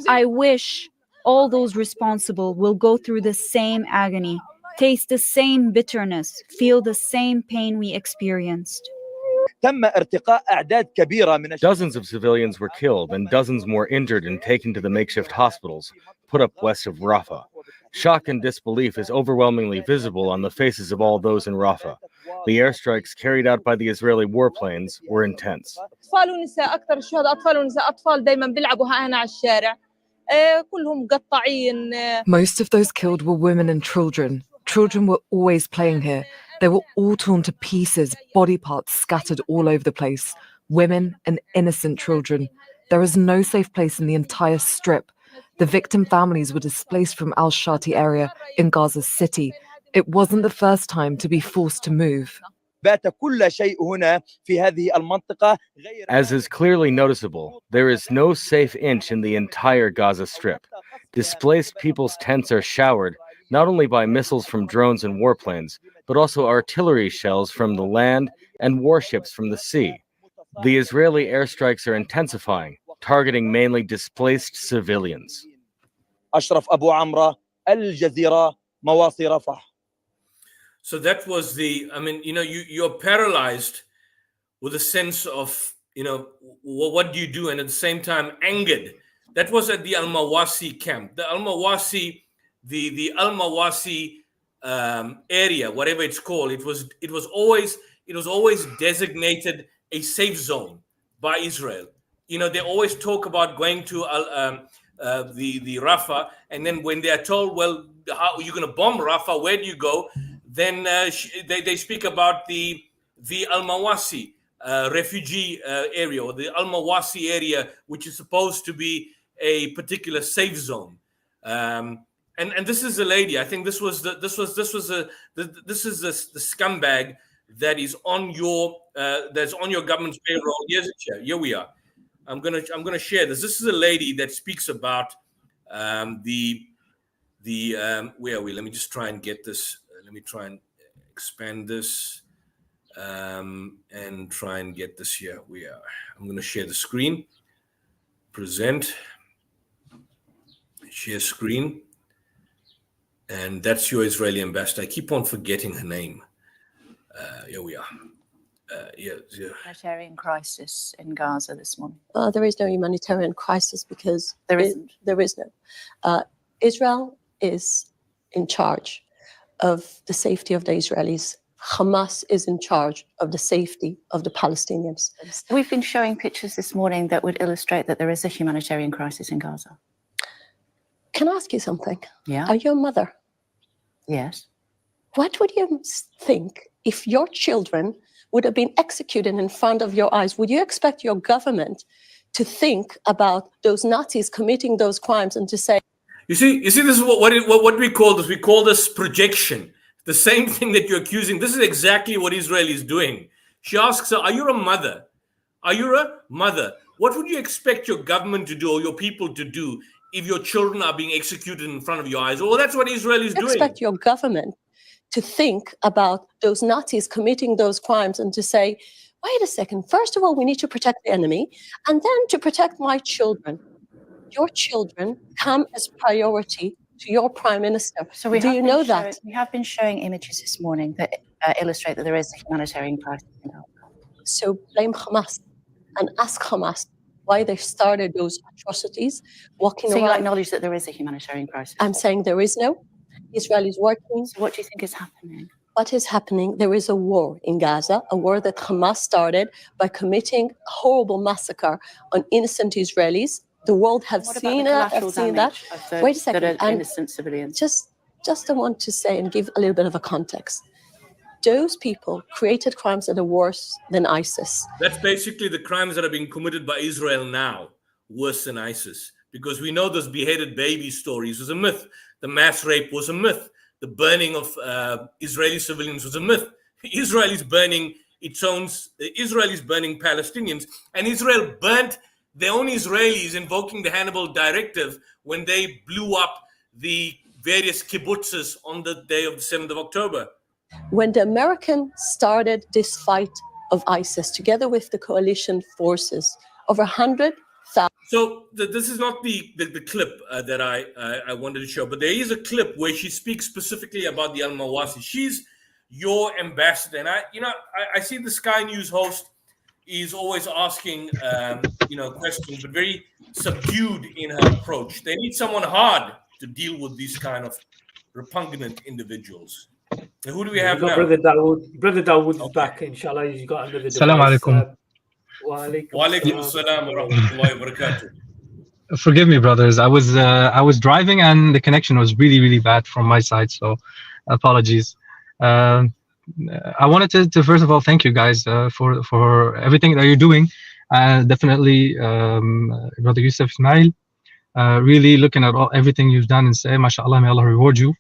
I wish all those responsible will go through the same agony, taste the same bitterness, feel the same pain we experienced. Dozens of civilians were killed and dozens more injured and taken to the makeshift hospitals put up west of Rafah. Shock and disbelief is overwhelmingly visible on the faces of all those in Rafah. The airstrikes carried out by the Israeli warplanes were intense. Most of those killed were women and children. Children were always playing here. They were all torn to pieces, body parts scattered all over the place. Women and innocent children. There is no safe place in the entire strip. The victim families were displaced from Al-Shati area in Gaza City. It wasn't the first time to be forced to move. As is clearly noticeable, there is no safe inch in the entire Gaza Strip. Displaced people's tents are showered not only by missiles from drones and warplanes, but also artillery shells from the land and warships from the sea. The Israeli airstrikes are intensifying, targeting mainly displaced civilians. Ashraf Abu Amra, Al Jazeera, Mawasi Rafah. So that was I mean, you're paralyzed with a sense of, what do you do? And at the same time, angered. That was at the Al-Mawasi camp. The Al-Mawasi, the Al-Mawasi area, whatever it's called, it was always designated a safe zone by Israel. They always talk about going to the Rafah, and then when they are told, well, how are you going to bomb Rafah? Where do you go? Then they speak about the Al-Mawasi refugee area, or the Al-Mawasi area, which is supposed to be a particular safe zone. And this is a lady. I think this is the scumbag that is on your government's payroll. Here we are. I'm gonna share this. This is a lady that speaks about where are we? Let me just try and get this. Let me try and expand this and try and get this here. We are. I'm gonna share the screen. Present. Share screen. And that's your Israeli ambassador. I keep on forgetting her name. Here we are. Humanitarian crisis in Gaza this morning. There is no humanitarian crisis because there isn't. There is no. Israel is in charge of the safety of the Israelis. Hamas is in charge of the safety of the Palestinians. We've been showing pictures this morning that would illustrate that there is a humanitarian crisis in Gaza. Can I ask you something? Yeah. Are you a mother? Yes. What would you think if your children would have been executed in front of your eyes? Would you expect your government to think about those Nazis committing those crimes and to say, You see, this is what we call this. We call this projection. The same thing that you're accusing. This is exactly what Israel is doing. She asks her, are you a mother? Are you a mother? What would you expect your government to do or your people to do if your children are being executed in front of your eyes? Well, that's what Israel is doing. Expect your government to think about those Nazis committing those crimes and to say, wait a second, first of all, we need to protect the enemy, and then to protect my children. Your children come as priority to your prime minister. So do you know that? We have been showing images this morning that illustrate that there is a humanitarian crisis in Gaza. So blame Hamas and ask Hamas why they started those atrocities, walking So around. you acknowledge that there is a humanitarian crisis? I'm saying there is no. Israel is working. So what do you think is happening? What is happening? There is a war in Gaza, a war that Hamas started by committing a horrible massacre on innocent Israelis. The world have seen that. Wait a second. That are innocent civilians. Just I want to say and give a little bit of a context. Those people created crimes that are worse than ISIS. That's basically the crimes that are being committed by Israel now, worse than ISIS. Because we know those beheaded baby stories was a myth. The mass rape was a myth. The burning of Israeli civilians was a myth. Israel is burning Palestinians, and Israel burnt their own Israelis, invoking the Hannibal Directive when they blew up the various kibbutzes on the day of the 7th of October. When the Americans started this fight of ISIS, together with the coalition forces, over 100,000. So this is not the clip that I wanted to show, but there is a clip where she speaks specifically about the Al-Mawasi. She's your ambassador, and I see the Sky News host is always asking questions, but very subdued in her approach. They need someone hard to deal with these kind of repugnant individuals. And who do we have now? Brother Dawood is back, inshallah. He's got another device. Assalamu alaikum. Wa alaikum assalam wa rahmatullahi wa barakatuh. Forgive me, brothers. I was driving and the connection was really bad from my side, so apologies. I wanted to first of all thank you guys for everything that you're doing. Definitely, Brother Yusuf Ismail, really looking at everything you've done and say, mashallah, may Allah reward you.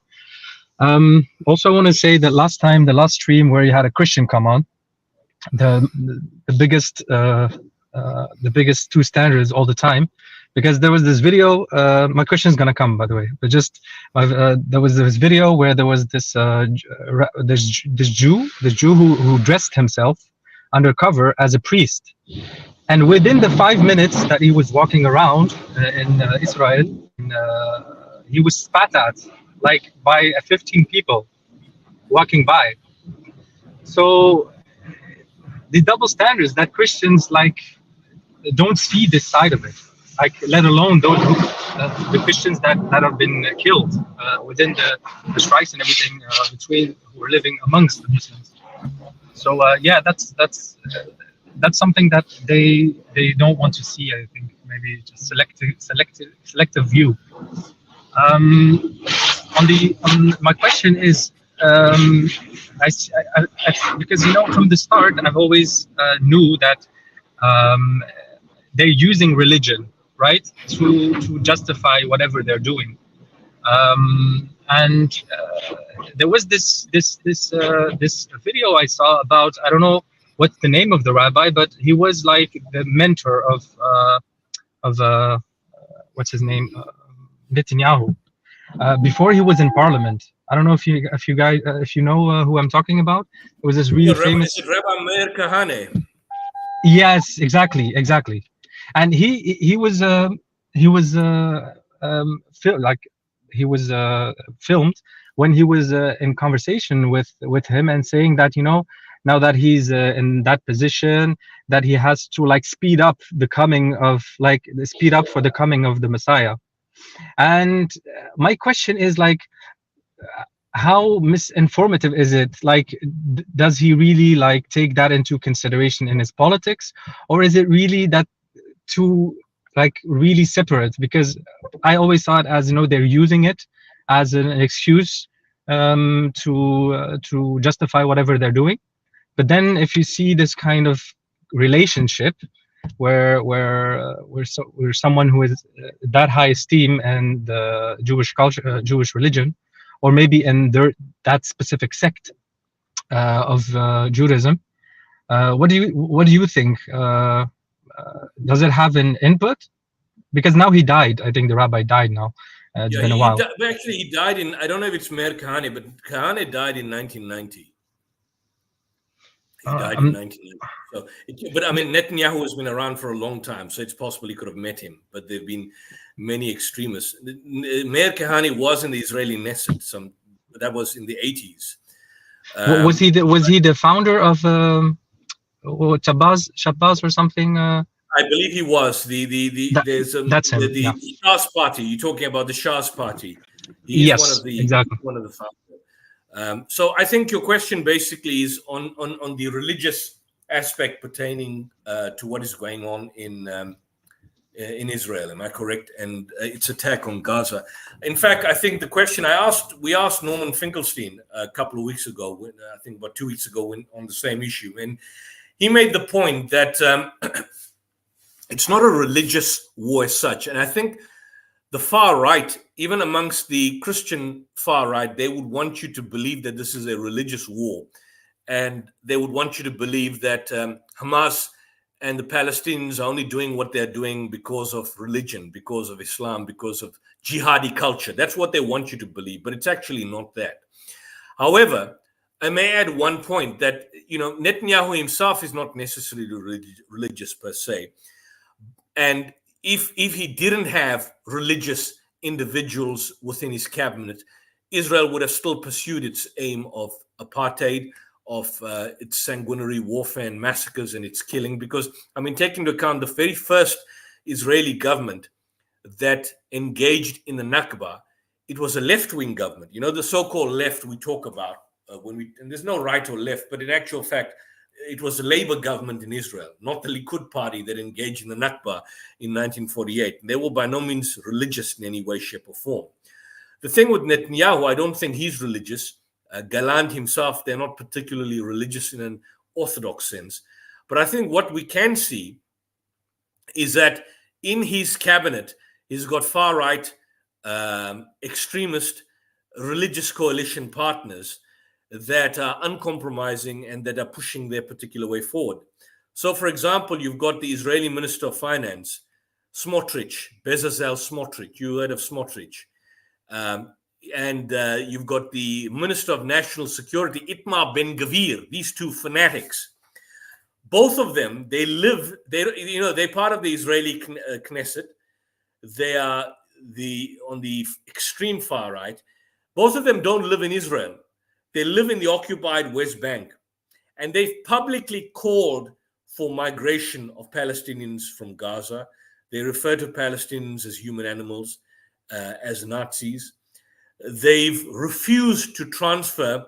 Also, I want to say that the last stream where you had a Christian come on, the biggest two standards all the time, because there was this video. My question's gonna come, by the way, but there was this video where there was this Jew who dressed himself undercover as a priest, and within the 5 minutes that he was walking around in Israel, he was spat at like by 15 people. walking by. So the double standards that Christians like don't see this side of it, like let alone those the Christians that have been killed within the strikes and everything between who are living amongst the Muslims. So yeah, that's something that they don't want to see. I think maybe just selective view. My question is, because from the start I've always knew that they're using religion, right, to justify whatever they're doing. And there was this video I saw about, I don't know what's the name of the rabbi, but he was like the mentor of what's his name, Netanyahu, before he was in parliament. I don't know if you guys if you know who I'm talking about. It was this really famous. Is it Rabbi Meir Kahane? Yes, exactly. And he was filmed when he was in conversation with him and saying that now that he's in that position, that he has to like speed up for the coming of the Messiah. And my question is like, how misinformative is it? Like, does he really like take that into consideration in his politics, or is it really that too like really separate? Because I always thought as they're using it as an excuse to justify whatever they're doing. But then if you see this kind of relationship where someone who is that high esteem in the Jewish culture, Jewish religion, or maybe in that specific sect of Judaism, what do you think? Does it have an input? Because now he died. I think the rabbi died now. It's been a while. Actually, he died in, I don't know if it's Meir Kahane, but Kahane died in 1990. He died in 1990. So, but I mean, Netanyahu has been around for a long time, so it's possible he could have met him. But there have been many extremists. Meir Kahane was in the Israeli Knesset. That was in the 80s. Was he the founder of Shabazz or something? I believe he was that's him. The Shah's party. You're talking about the Shah's party. Yes, exactly. One of the founders. So I think your question basically is on the religious aspect pertaining to what is going on in Israel. Am I correct? And its attack on Gaza. In fact, I think the question we asked Norman Finkelstein a couple of weeks ago, I think about 2 weeks ago, on the same issue, and he made the point that it's not a religious war as such. And I think the far right, even amongst the Christian far right, they would want you to believe that this is a religious war. And they would want you to believe that Hamas and the Palestinians are only doing what they're doing because of religion, because of Islam, because of jihadi culture. That's what they want you to believe, but it's actually not that. However, I may add one point that, Netanyahu himself is not necessarily religious per se. And if he didn't have religious individuals within his cabinet, Israel would have still pursued its aim of apartheid, of its sanguinary warfare and massacres and its killing. Because, taking into account the very first Israeli government that engaged in the Nakba, it was a left-wing government. The so-called left we talk about and there's no right or left, but in actual fact, it was the Labour government in Israel, not the Likud party that engaged in the Nakba in 1948. They were by no means religious in any way, shape, or form. The thing with Netanyahu, I don't think he's religious. Gallant himself, they're not particularly religious in an orthodox sense. But I think what we can see is that in his cabinet, he's got far-right extremist religious coalition partners that are uncompromising and that are pushing their particular way forward. So, for example, you've got the Israeli Minister of Finance, Smotrich, Bezalel Smotrich. You heard of Smotrich. And you've got the Minister of National Security, Itamar Ben-Gvir, these two fanatics. Both of them, they're part of the Israeli Knesset. They are on the extreme far right. Both of them don't live in Israel. They live in the occupied West Bank, and they've publicly called for migration of Palestinians from Gaza. They refer to Palestinians as human animals, as Nazis. They've refused to transfer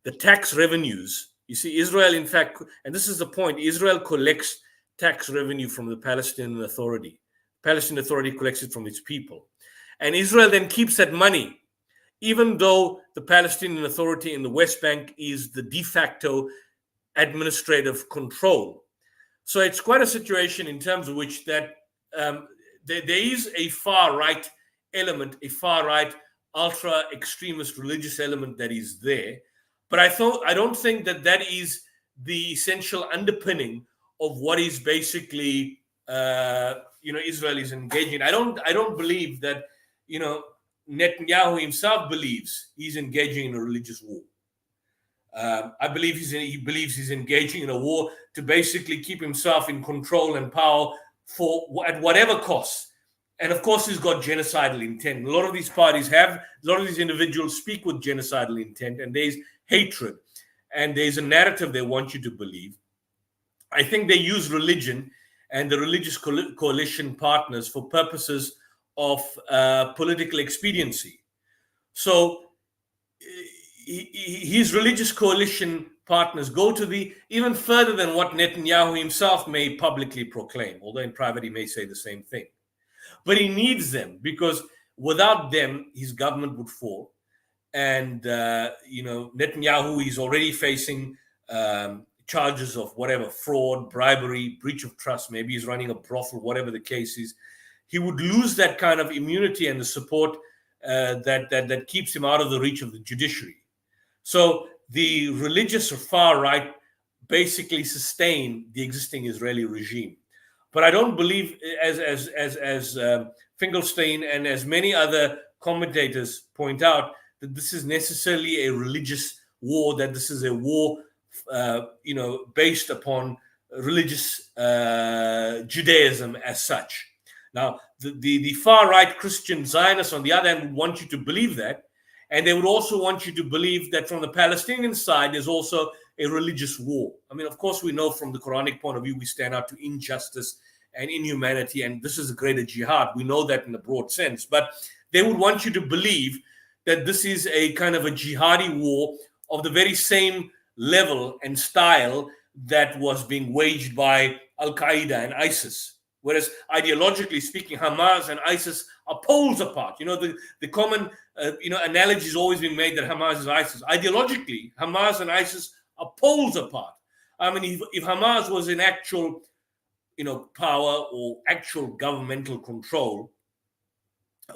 the tax revenues. You see, Israel, in fact, and this is the point, Israel collects tax revenue from the Palestinian Authority. The Palestinian Authority collects it from its people. And Israel then keeps that money, even though the Palestinian Authority in the West Bank is the de facto administrative control. So it's quite a situation in terms of which that there is a far-right element, a far-right ultra-extremist religious element that is there. But I don't think that that is the essential underpinning of what is basically, Israel is engaging. I don't believe that, Netanyahu himself believes he's engaging in a religious war. I believe he believes he's engaging in a war to basically keep himself in control and power at whatever cost. And of course, he's got genocidal intent. A lot of these parties a lot of these individuals speak with genocidal intent, and there's hatred, and there's a narrative they want you to believe. I think they use religion and the religious coalition partners for purposes of political expediency. So his religious coalition partners go to even further than what Netanyahu himself may publicly proclaim, although in private he may say the same thing. But he needs them, because without them, his government would fall. And, Netanyahu is already facing charges of whatever, fraud, bribery, breach of trust. Maybe he's running a brothel, whatever the case is. He would lose that kind of immunity and the support that keeps him out of the reach of the judiciary. So the religious or far right basically sustain the existing Israeli regime. But I don't believe, as Finkelstein and as many other commentators point out, that this is necessarily a religious war, that this is a war, based upon religious Judaism as such. Now, the far-right Christian Zionists, on the other hand, would want you to believe that, and they would also want you to believe that from the Palestinian side, there's also a religious war. I mean, of course, we know from the Quranic point of view, we stand out to injustice and inhumanity, and this is a greater jihad. We know that in a broad sense, but they would want you to believe that this is a kind of a jihadi war of the very same level and style that was being waged by Al-Qaeda and ISIS. Whereas ideologically speaking, Hamas and ISIS are poles apart. The common analogy has always been made that Hamas is ISIS. Ideologically, Hamas and ISIS are poles apart. I mean, if Hamas was in actual, power or actual governmental control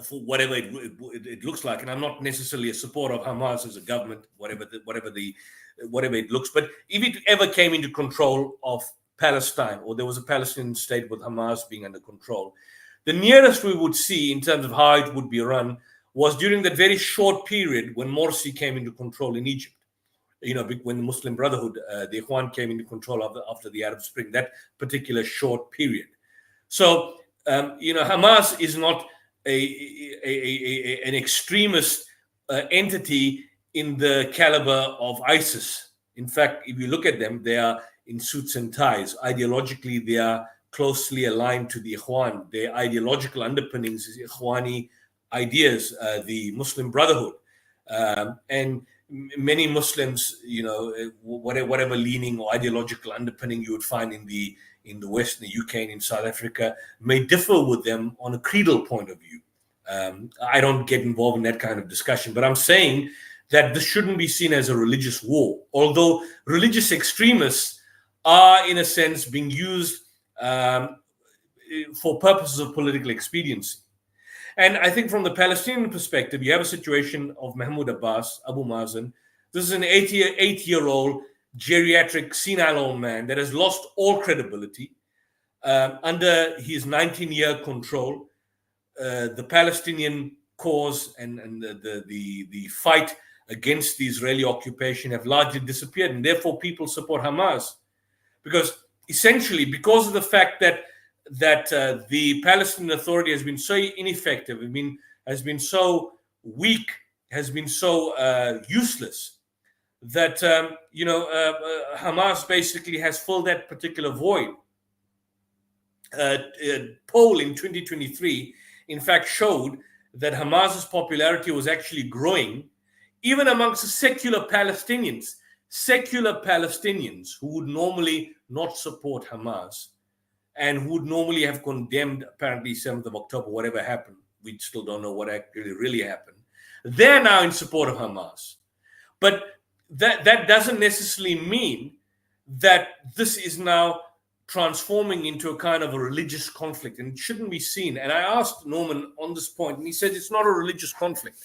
for whatever it looks like, and I'm not necessarily a supporter of Hamas as a government, whatever it looks, but if it ever came into control of Palestine, or there was a Palestinian state with Hamas being under control, the nearest we would see in terms of how it would be run was during that very short period when Morsi came into control in Egypt. When the Muslim Brotherhood, the Ikhwan, came into control after the Arab Spring, that particular short period. So, Hamas is not an extremist entity in the caliber of ISIS. In fact, if you look at them, they are in suits and ties. Ideologically, they are closely aligned to the Ikhwan. Their ideological underpinnings is Ikhwani ideas, the Muslim Brotherhood. And many Muslims, whatever leaning or ideological underpinning you would find in the West, in the UK, and in South Africa, may differ with them on a creedal point of view. I don't get involved in that kind of discussion, but I'm saying that this shouldn't be seen as a religious war, although religious extremists are, in a sense, being used for purposes of political expediency. And I think from the Palestinian perspective, you have a situation of Mahmoud Abbas, Abu Mazen. This is an 8-year-old geriatric senile old man that has lost all credibility under his 19-year control. The Palestinian cause and the fight against the Israeli occupation have largely disappeared, and therefore people support Hamas, because essentially because of the fact that the Palestinian Authority has been so ineffective, has been so weak, has been so useless. that Hamas basically has filled that particular void. A poll in 2023, in fact, showed that Hamas's popularity was actually growing, even amongst secular Palestinians who would normally not support Hamas and who would normally have condemned, apparently, 7th of October, whatever happened. We still don't know what actually really happened. They're now in support of Hamas. But that doesn't necessarily mean that this is now transforming into a kind of a religious conflict, and it shouldn't be seen. And I asked Norman on this point, and he said it's not a religious conflict.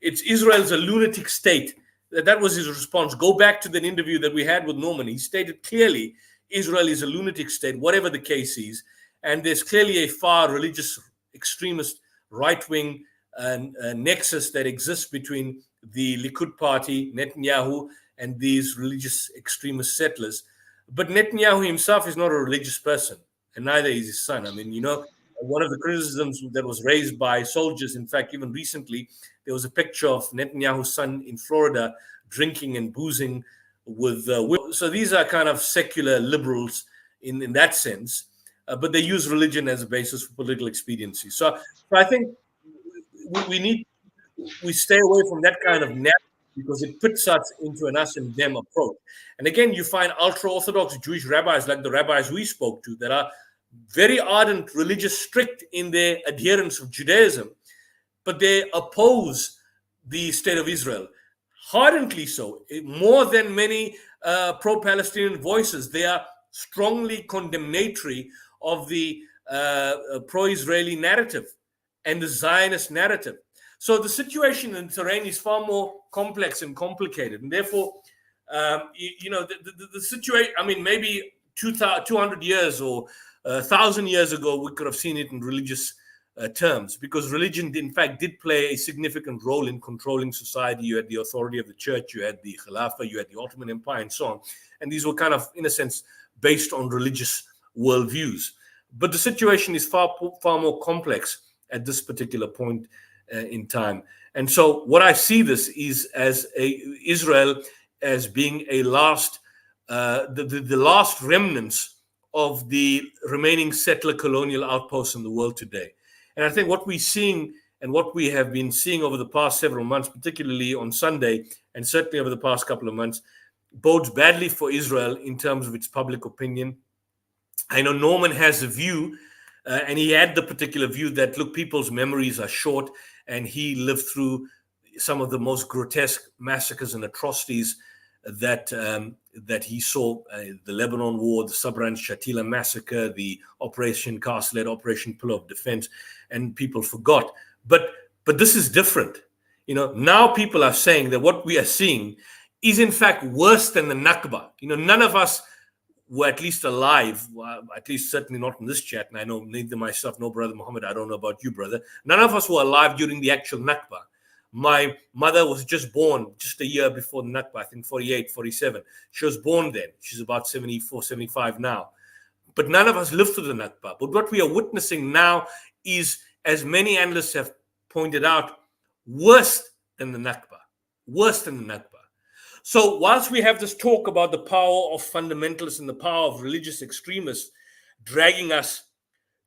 It's Israel's a lunatic state. That was his response. Go back to that interview that we had with Norman. He stated clearly Israel is a lunatic state, whatever the case is, and there's clearly a far religious extremist right-wing nexus that exists between the Likud party, Netanyahu, and these religious extremist settlers. But Netanyahu himself is not a religious person, and neither is his son. I mean, one of the criticisms that was raised by soldiers, in fact, even recently, there was a picture of Netanyahu's son in Florida drinking and boozing with so these are kind of secular liberals in that sense, but they use religion as a basis for political expediency. So I think we stay away from that kind of narrative, because it puts us into an us and them approach. And again, you find ultra-Orthodox Jewish rabbis like the rabbis we spoke to that are very ardent, religious, strict in their adherence of Judaism, but they oppose the state of Israel. Ardently so, more than many pro-Palestinian voices. They are strongly condemnatory of the pro-Israeli narrative and the Zionist narrative. So the situation in Tehran is far more complex and complicated, and therefore, the situation. I mean, maybe 200 years or 1,000 years ago, we could have seen it in religious terms, because religion, in fact, did play a significant role in controlling society. You had the authority of the church, you had the Khilafah, you had the Ottoman Empire, and so on. And these were kind of, in a sense, based on religious worldviews. But the situation is far more complex at this particular point in time. And so what I see this is as Israel as being a last, the last remnants of the remaining settler colonial outposts in the world today. And I think what we're seeing and what we have been seeing over the past several months, particularly on Sunday, and certainly over the past couple of months, bodes badly for Israel in terms of its public opinion. I know Norman has a view, and he had the particular view that, look, people's memories are short, and he lived through some of the most grotesque massacres and atrocities that he saw, the Lebanon War, the Sabra and Shatila massacre, the Operation Cast-led Operation Pillar of Defense, and people forgot. But this is different. Now people are saying that what we are seeing is in fact worse than the Nakba. None of us were at least alive, at least certainly not in this chat, and I know neither myself nor Brother Mohammed, I don't know about you, brother. None of us were alive during the actual Nakba. My mother was just born just a year before the Nakba, I think 48, 47. She was born then. She's about 74, 75 now. But none of us lived through the Nakba. But what we are witnessing now is, as many analysts have pointed out, worse than the Nakba. Worse than the Nakba. So whilst we have this talk about the power of fundamentalists and the power of religious extremists dragging us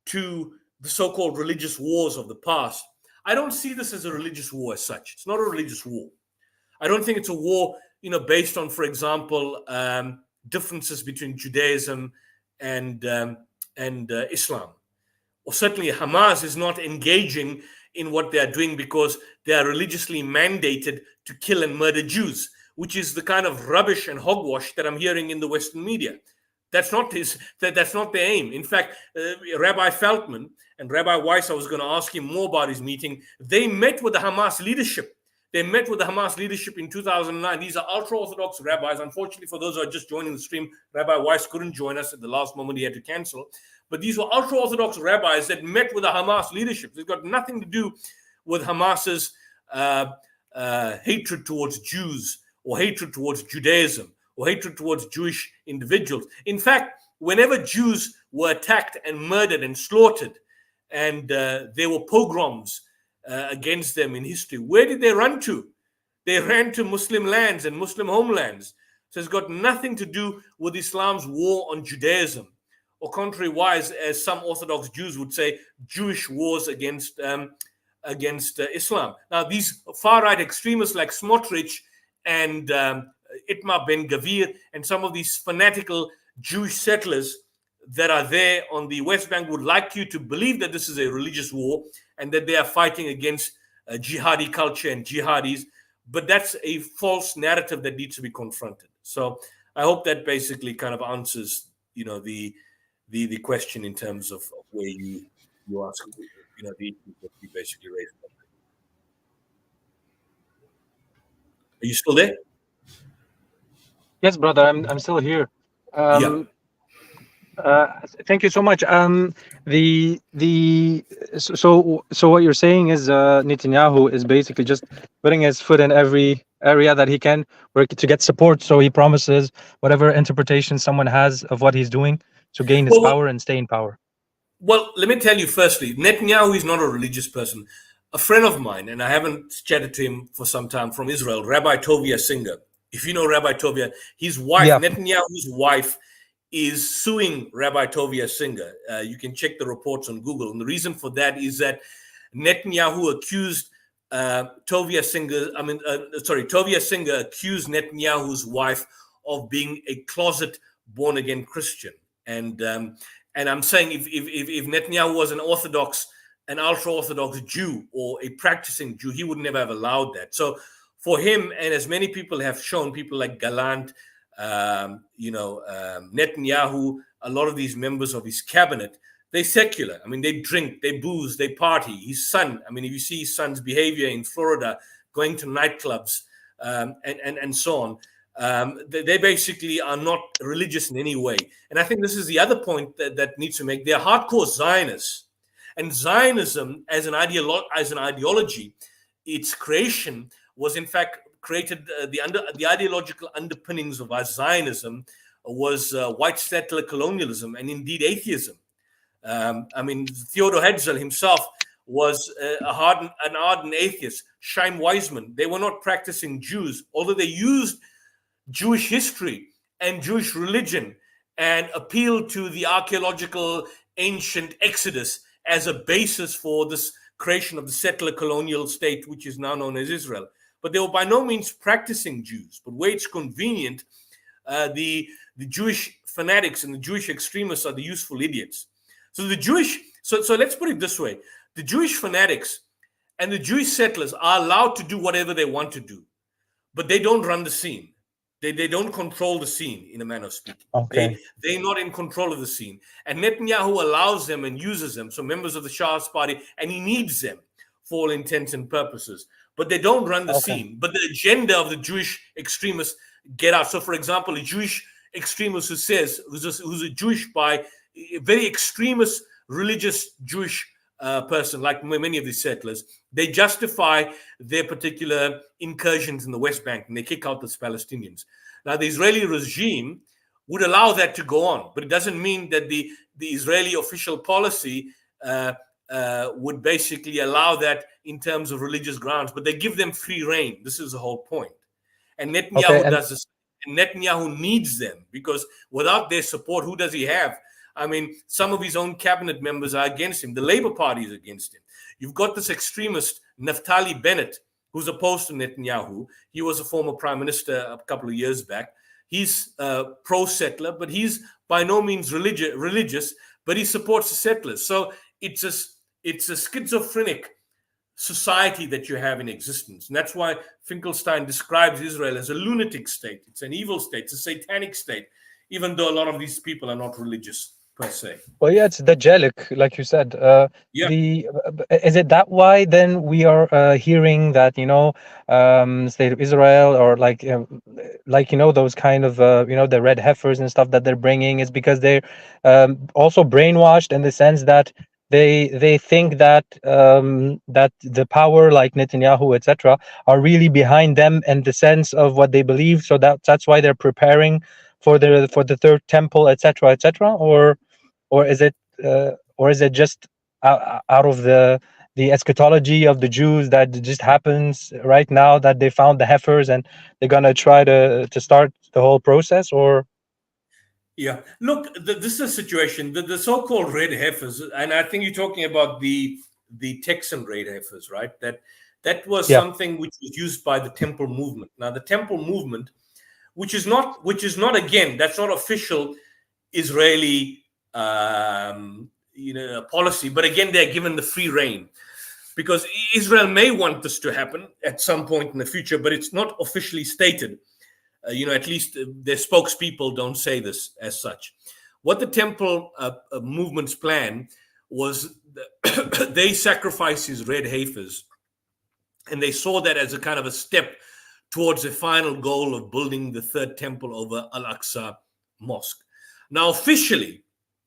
to the so-called religious wars of the past, I don't see this as a religious war as such. It's not a religious war. I don't think it's a war, based on, for example, differences between Judaism and Islam. Or certainly Hamas is not engaging in what they are doing because they are religiously mandated to kill and murder Jews, which is the kind of rubbish and hogwash that I'm hearing in the Western media. That's not the aim. In fact, Rabbi Feldman and Rabbi Weiss, I was going to ask him more about his meeting. They met with the Hamas leadership. They met with the Hamas leadership in 2009. These are ultra-Orthodox rabbis. Unfortunately, for those who are just joining the stream, Rabbi Weiss couldn't join us at the last moment. He had to cancel. But these were ultra-Orthodox rabbis that met with the Hamas leadership. It's got nothing to do with Hamas's hatred towards Jews or hatred towards Judaism or hatred towards Jewish individuals. In fact, whenever Jews were attacked and murdered and slaughtered, and there were pogroms against them in history, where did they run to? They ran to Muslim lands and Muslim homelands. So it's got nothing to do with Islam's war on Judaism, or contrariwise, as some Orthodox Jews would say, Jewish wars against Islam. Now, these far-right extremists like Smotrich and Itmar Ben-Gvir and some of these fanatical Jewish settlers that are there on the West Bank would like you to believe that this is a religious war and that they are fighting against jihadi culture and jihadis, but that's a false narrative that needs to be confronted. So I hope that basically kind of answers, the question in terms of where you ask, the issue that you basically raised. Are you still there? Yes, brother, I'm still here. Thank you so much. So what you're saying is Netanyahu is basically just putting his foot in every area that he can to get support. So he promises whatever interpretation someone has of what he's doing to gain his power and stay in power. Well, let me tell you firstly, Netanyahu is not a religious person. A friend of mine, and I haven't chatted to him for some time, from Israel, Rabbi Tovia Singer. If you know Rabbi Tovia, his wife, Netanyahu's wife, is suing Rabbi Tovia Singer. You can check the reports on Google. And the reason for that is that Netanyahu accused Tovia Singer accused Netanyahu's wife of being a closet born-again Christian. And I'm saying if Netanyahu was an ultra-Orthodox Jew or a practicing Jew, he would never have allowed that. So for him, and as many people have shown, people like Gallant, Netanyahu, a lot of these members of his cabinet, they're secular. I mean, they drink, they booze, they party. His son, I mean, if you see his son's behavior in Florida, going to nightclubs and so on, they basically are not religious in any way. And I think this is the other point that needs to make. They're hardcore Zionists. And Zionism as an ideology, its creation was in fact created, the ideological underpinnings of our Zionism was white settler colonialism and indeed atheism. I mean, Theodor Herzl himself was an ardent atheist. Chaim Weizmann, they were not practicing Jews, although they used Jewish history and Jewish religion and appealed to the archaeological ancient Exodus as a basis for this creation of the settler colonial state, which is now known as Israel. But they were by no means practicing Jews. But where it's convenient, the Jewish fanatics and the Jewish extremists are the useful idiots. So so let's put it this way. The Jewish fanatics and the Jewish settlers are allowed to do whatever they want to do, but they don't run the scene. They don't control the scene, in a manner of speaking. Okay. They're not in control of the scene. And Netanyahu allows them and uses them, so members of the Shah's party, and he needs them for all intents and purposes. But they don't run the scene. But the agenda of the Jewish extremists get out. So, for example, a Jewish extremist who's a Jewish by a very extremist religious Jewish person, like many of these settlers, they justify their particular incursions in the West Bank and they kick out the Palestinians. Now, the Israeli regime would allow that to go on, but it doesn't mean that the Israeli official policy would basically allow that in terms of religious grounds, but they give them free reign. This is the whole point. And Netanyahu does this. And Netanyahu needs them because without their support, who does he have? I mean, some of his own cabinet members are against him. The Labour Party is against him. You've got this extremist, Naftali Bennett, who's opposed to Netanyahu. He was a former prime minister a couple of years back. He's pro-settler, but he's by no means religious, but he supports the settlers. So it's a schizophrenic society that you have in existence. And that's why Finkelstein describes Israel as a lunatic state. It's an evil state. It's a satanic state, even though a lot of these people are not religious per se. Well, yeah, it's Dajjalic, like you said. Is it that why then we are hearing that, State of Israel or those kind of, the red heifers and stuff that they're bringing is because they're also brainwashed in the sense that they think that that the power like Netanyahu, etc., are really behind them in the sense of what they believe. So that's why they're preparing for the third temple, etc., or is it just out of the the eschatology of the Jews that just happens right now, that they found the heifers and they're gonna try to start the whole process? Or Yeah, look, this is a situation. The so-called red heifers, and I think you're talking about the Texan red heifers, right? That was something which was used by the Temple movement. Now, the Temple movement, which is not again, that's not official Israeli policy, but again, they're given the free rein, because Israel may want this to happen at some point in the future, but it's not officially stated. At least their spokespeople don't say this as such. What the Temple movement's plan was, they sacrificed these red heifers, and they saw that as a kind of a step towards the final goal of building the third temple over Al-Aqsa Mosque. Now, officially,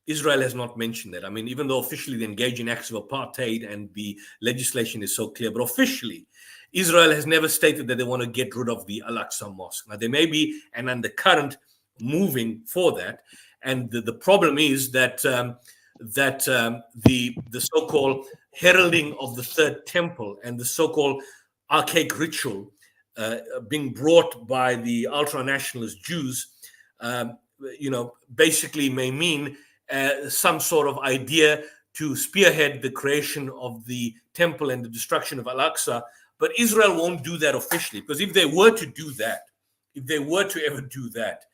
Israel has not mentioned that. I mean, even though officially they engage in acts of apartheid and the legislation is so clear, but officially, Israel has never stated that they want to get rid of the Al-Aqsa Mosque. Now, there may be an undercurrent moving for that, and the problem is that the so-called heralding of the third temple and the so-called archaic ritual being brought by the ultra-nationalist Jews, basically may mean some sort of idea to spearhead the creation of the temple and the destruction of Al-Aqsa. But Israel won't do that officially, because if they were to do that, if they were to ever do that,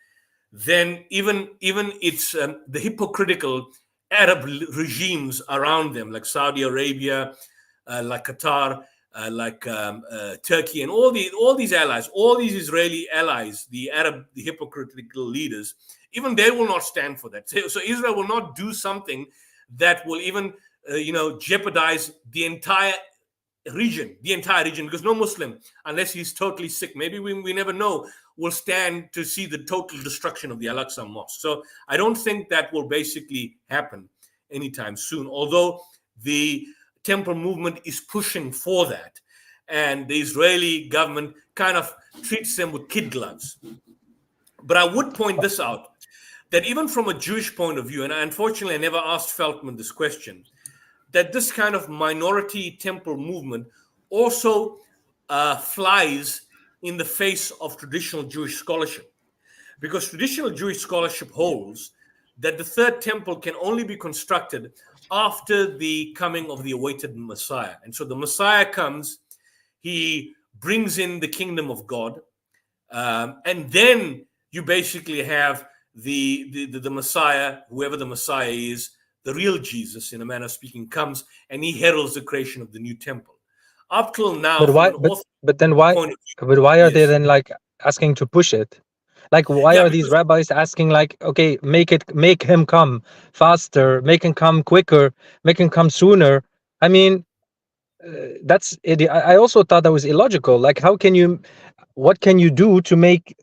then even it's the hypocritical Arab regimes around them, like Saudi Arabia, like Qatar, like Turkey, and all these allies, all these Israeli allies, the hypocritical leaders, even they will not stand for that. So Israel will not do something that will even jeopardize the entire region, because no Muslim, unless he's totally sick, maybe we never know, will stand to see the total destruction of the Al-Aqsa Mosque. So I don't think that will basically happen anytime soon, although the Temple movement is pushing for that, and the Israeli government kind of treats them with kid gloves. But I would point this out, that even from a Jewish point of view, and unfortunately I never asked Feldman this question, that this kind of minority temple movement also flies in the face of traditional Jewish scholarship. Because traditional Jewish scholarship holds that the third temple can only be constructed after the coming of the awaited Messiah. And so the Messiah comes, he brings in the kingdom of God, and then you basically have the Messiah, whoever the Messiah is, the real Jesus, in a manner of speaking, comes and he heralds the creation of the new temple. Up till now, but why? But why are they then like asking to push it? Like, why are these rabbis asking, like, okay, make him come faster, make him come quicker, make him come sooner? I mean, that's it. I also thought that was illogical. Like, what can you do to make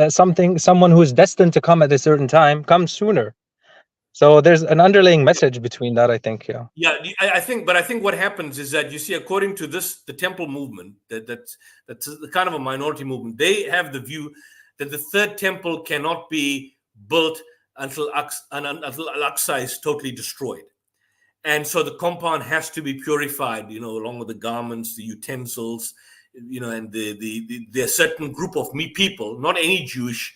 someone who is destined to come at a certain time come sooner? So there's an underlying message between that, I think. Yeah, I think what happens is that, you see, according to the Temple movement, that's kind of a minority movement. They have the view that the third temple cannot be built until Al-Aqsa is totally destroyed, and so the compound has to be purified, along with the garments, the utensils, and there are certain group of people, not any Jewish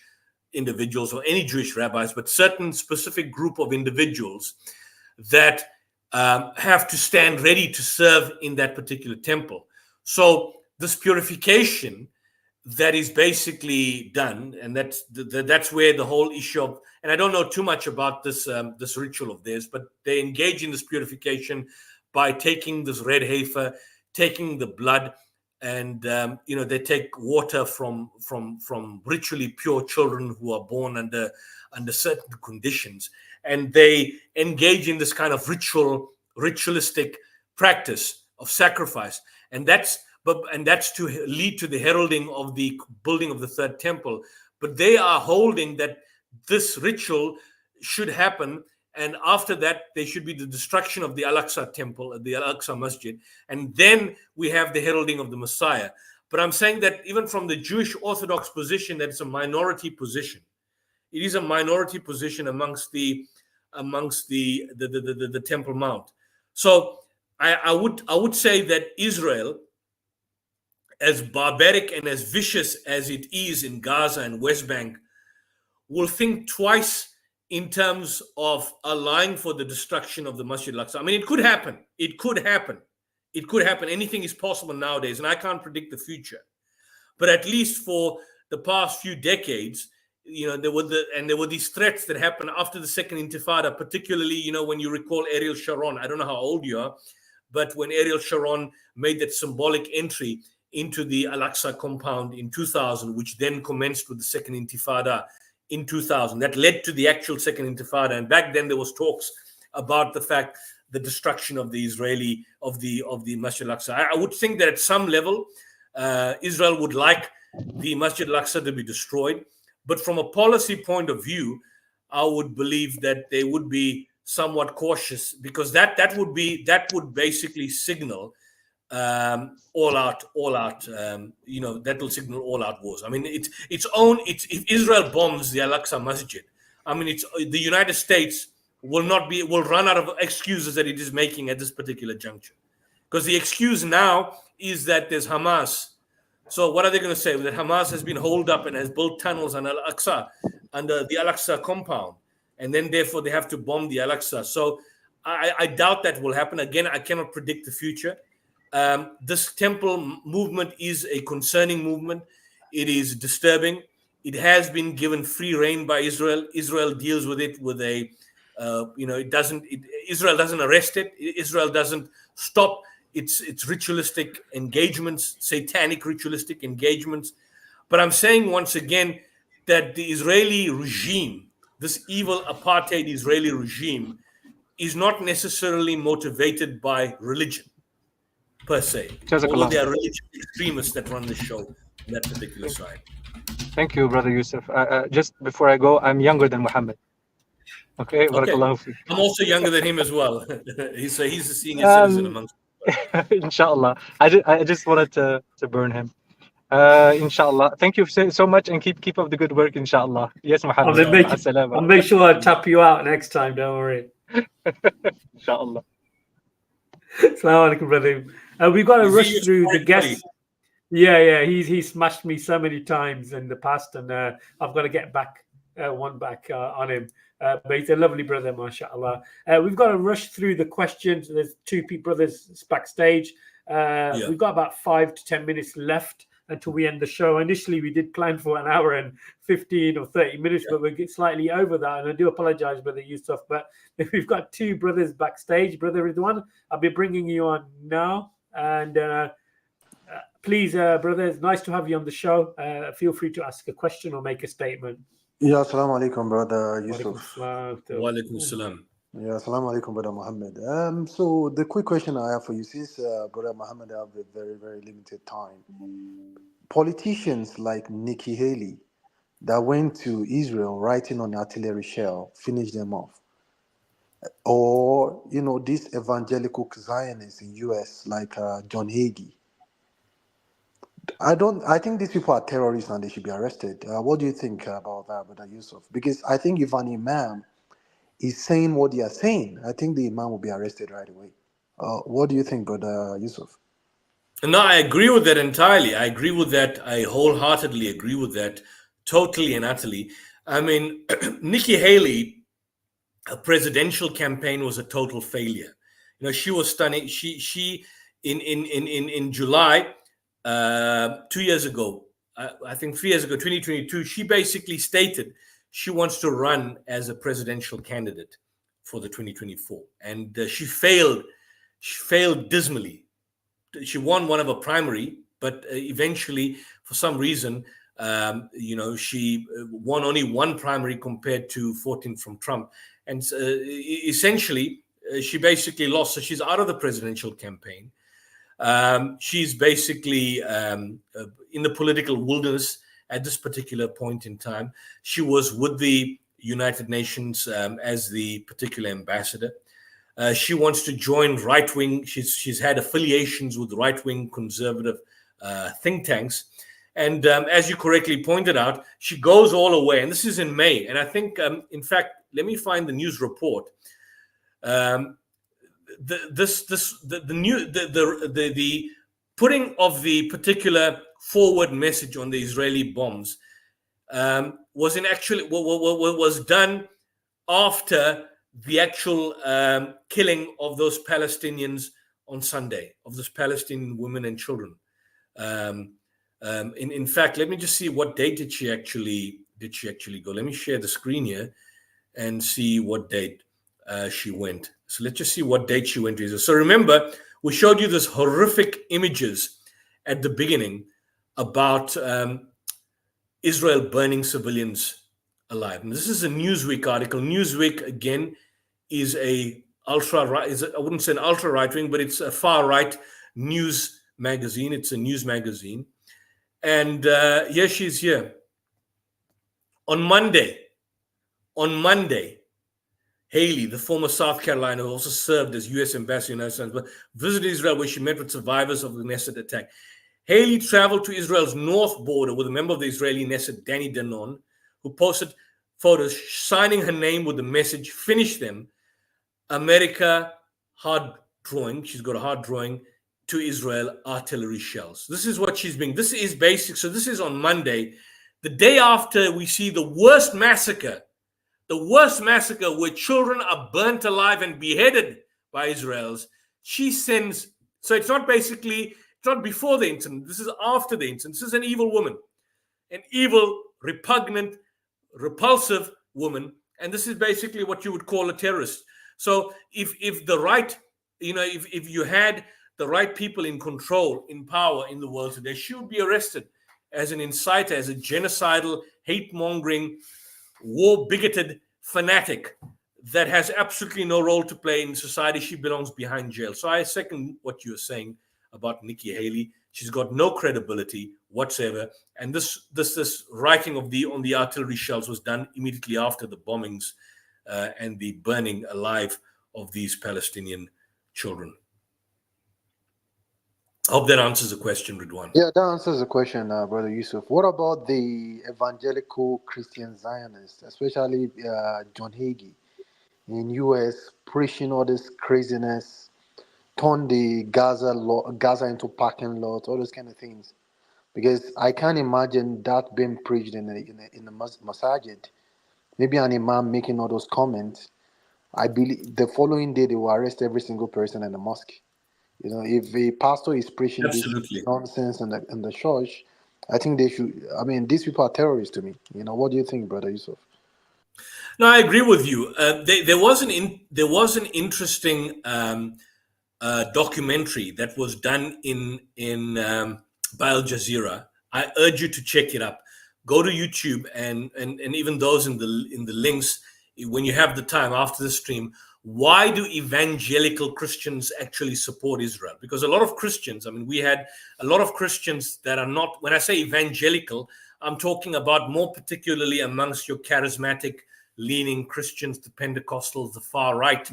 individuals or any Jewish rabbis, but certain specific group of individuals that have to stand ready to serve in that particular temple. So this purification that is basically done, and that's where the whole issue of, and I don't know too much about this ritual of theirs, but they engage in this purification by taking this red heifer, taking the blood, and they take water from ritually pure children who are born under certain conditions, and they engage in this kind of ritualistic practice of sacrifice, and that's to lead to the heralding of the building of the third temple. But they are holding that this ritual should happen, and after that there should be the destruction of the Al-Aqsa temple, the Al-Aqsa Masjid, and then we have the heralding of the Messiah. But I'm saying that even from the Jewish Orthodox position, that it's a minority position. It is a minority position amongst the Temple Mount. So I would say that Israel, as barbaric and as vicious as it is in Gaza and West Bank, will think twice in terms of allying for the destruction of the Masjid al-Aqsa. I mean, it could happen. It could happen. It could happen. Anything is possible nowadays, and I can't predict the future. But at least for the past few decades, there were these threats that happened after the Second Intifada, particularly, when you recall Ariel Sharon. I don't know how old you are, but when Ariel Sharon made that symbolic entry into the Al-Aqsa compound in 2000, which then commenced with the Second Intifada in 2000, that led to the actual Second Intifada. And back then there was talks about the destruction of the Israeli of the Masjid al-Aqsa. I would think that at some level, Israel would like the Masjid al-Aqsa to be destroyed, but from a policy point of view, I would believe that they would be somewhat cautious, because that would basically signal all out. That will signal all out wars. I mean, if Israel bombs the Al-Aqsa Masjid, I mean, the United States will run out of excuses that it is making at this particular juncture, because the excuse now is that there's Hamas. So what are they going to say? That Hamas has been holed up and has built tunnels on Al-Aqsa, under the Al-Aqsa compound, and then therefore they have to bomb the Al-Aqsa. So I doubt that will happen. Again, I cannot predict the future. This temple movement is a concerning movement. It is disturbing. It has been given free rein by Israel. Israel deals with it with Israel doesn't arrest it. Israel doesn't stop its ritualistic engagements, satanic ritualistic engagements. But I'm saying once again that the Israeli regime, this evil apartheid Israeli regime, is not necessarily motivated by religion per se. Although they are religious extremists that run the show on that particular side. Thank you, Brother Yusuf. Just before I go, I'm younger than Mohammed. Okay. I'm also younger than him as well. he's a senior citizen amongst. Inshallah. I just wanted to burn him. Inshallah. Thank you so much, and keep up the good work. Inshallah. Yes, Mohammed. I'll make sure I tap you out next time. Don't worry. Inshallah. Assalamu alaikum, brother. We've got to rush through the guests. Yeah. He smashed me so many times in the past, and I've got to get one back on him. But he's a lovely brother, mashallah. We've got to rush through the questions. There's two brothers backstage. We've got about 5 to 10 minutes left until we end the show. Initially, we did plan for an hour and 15 or 30 minutes, but we're slightly over that. And I do apologize, Brother Yusuf, but we've got two brothers backstage. Brother Ridwan, I'll be bringing you on now. And please, brother, it's nice to have you on the show. Feel free to ask a question or make a statement. Yeah, assalamu alaikum, brother Yusuf. Wa alaikum salam. Yeah, assalamu alaikum, brother Mohammed. So the quick question I have for you, since brother Mohammed have a very, very limited time, politicians like Nikki Haley that went to Israel writing on artillery shell, finished them off, or these evangelical Zionists in US like John Hagee. I think these people are terrorists and they should be arrested. What do you think about that, Brother Yusuf? Because I think if an imam is saying what they are saying, I think the imam will be arrested right away. What do you think, Brother Yusuf? No, I agree with that entirely. I agree with that. I wholeheartedly agree with that, totally and utterly. I mean, Nikki Haley, her presidential campaign was a total failure. She was stunning. She in July. 2 years ago, I think 3 years ago, 2022, she basically stated she wants to run as a presidential candidate for the 2024, and she failed dismally. She won one of a primary, but eventually, for some reason, she won only one primary compared to 14 from Trump, and essentially, she basically lost. So she's out of the presidential campaign. She's basically in the political wilderness at this particular point in time. She was with the United Nations as the particular ambassador. She wants to join right-wing. She's had affiliations with right-wing conservative think tanks. And as you correctly pointed out, she goes all the way. And this is in May. And I think, in fact, let me find the news report. the putting of the particular forward message on the Israeli bombs was done after the actual killing of those Palestinians on Sunday, of those Palestinian women and children. In fact, let me just see what date did she actually go. Let me share the screen here and see what date she went. So let's just see what date she went to Israel. So remember, we showed you this horrific images at the beginning about Israel burning civilians alive. And this is a Newsweek article. Newsweek, again, is I wouldn't say an ultra right wing, but it's a far right news magazine. It's a news magazine. And here she's here. On Monday, Haley, the former South Carolina, who also served as U.S. ambassador in the United States, visited Israel, where she met with survivors of the Knesset attack. Haley traveled to Israel's north border with a member of the Israeli Knesset, Danny Danon, who posted photos signing her name with the message, "Finish them, America, hard drawing." She's got a hard drawing to Israel, artillery shells. This is what she's being. This is basic. So this is on Monday, the day after we see the worst massacre where children are burnt alive and beheaded by Israelis. She sends, so it's not before the incident. This is after the incident. This is an evil woman, an evil, repugnant, repulsive woman. And this is basically what you would call a terrorist. So if the right, if you had the right people in control, in power in the world today, she would be arrested as an inciter, as a genocidal, hate-mongering, war-bigoted fanatic that has absolutely no role to play in society. She belongs behind jail. So I second what you're saying about Nikki Haley. She's got no credibility whatsoever. And this writing on the artillery shells was done immediately after the bombings and the burning alive of these Palestinian children. I hope that answers the question, Ridwan. Yeah, that answers the question, Brother Yusuf. What about the evangelical Christian Zionists, especially John Hagee in U.S., preaching all this craziness, turn the Gaza into parking lot, all those kind of things? Because I can't imagine that being preached in the masajid. Maybe an imam making all those comments. I believe the following day they will arrest every single person in the mosque. If a pastor is preaching this nonsense in the church, I think they should. I mean, these people are terrorists to me. What do you think, Brother Yusuf? No, I agree with you. There was an interesting documentary that was done by Al Jazeera. I urge you to check it up. Go to YouTube and even those in the links when you have the time after the stream. Why do evangelical Christians actually support Israel? Because a lot of Christians, we had a lot of Christians that are not, when I say evangelical, I'm talking about more particularly amongst your charismatic leaning Christians, the Pentecostals, the far right.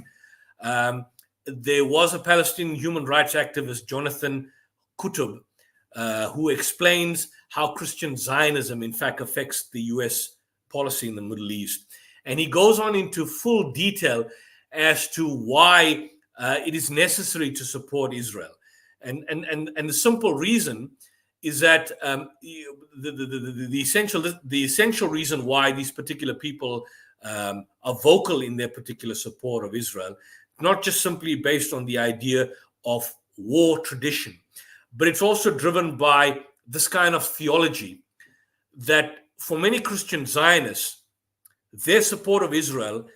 There was a Palestinian human rights activist, Jonathan Kutub, who explains how Christian Zionism, in fact, affects the U.S. policy in the Middle East. And he goes on into full detail as to why it is necessary to support Israel. And the simple reason is that the essential reason why these particular people are vocal in their particular support of Israel, not just simply based on the idea of war tradition, but it's also driven by this kind of theology that for many Christian Zionists, their support of Israel,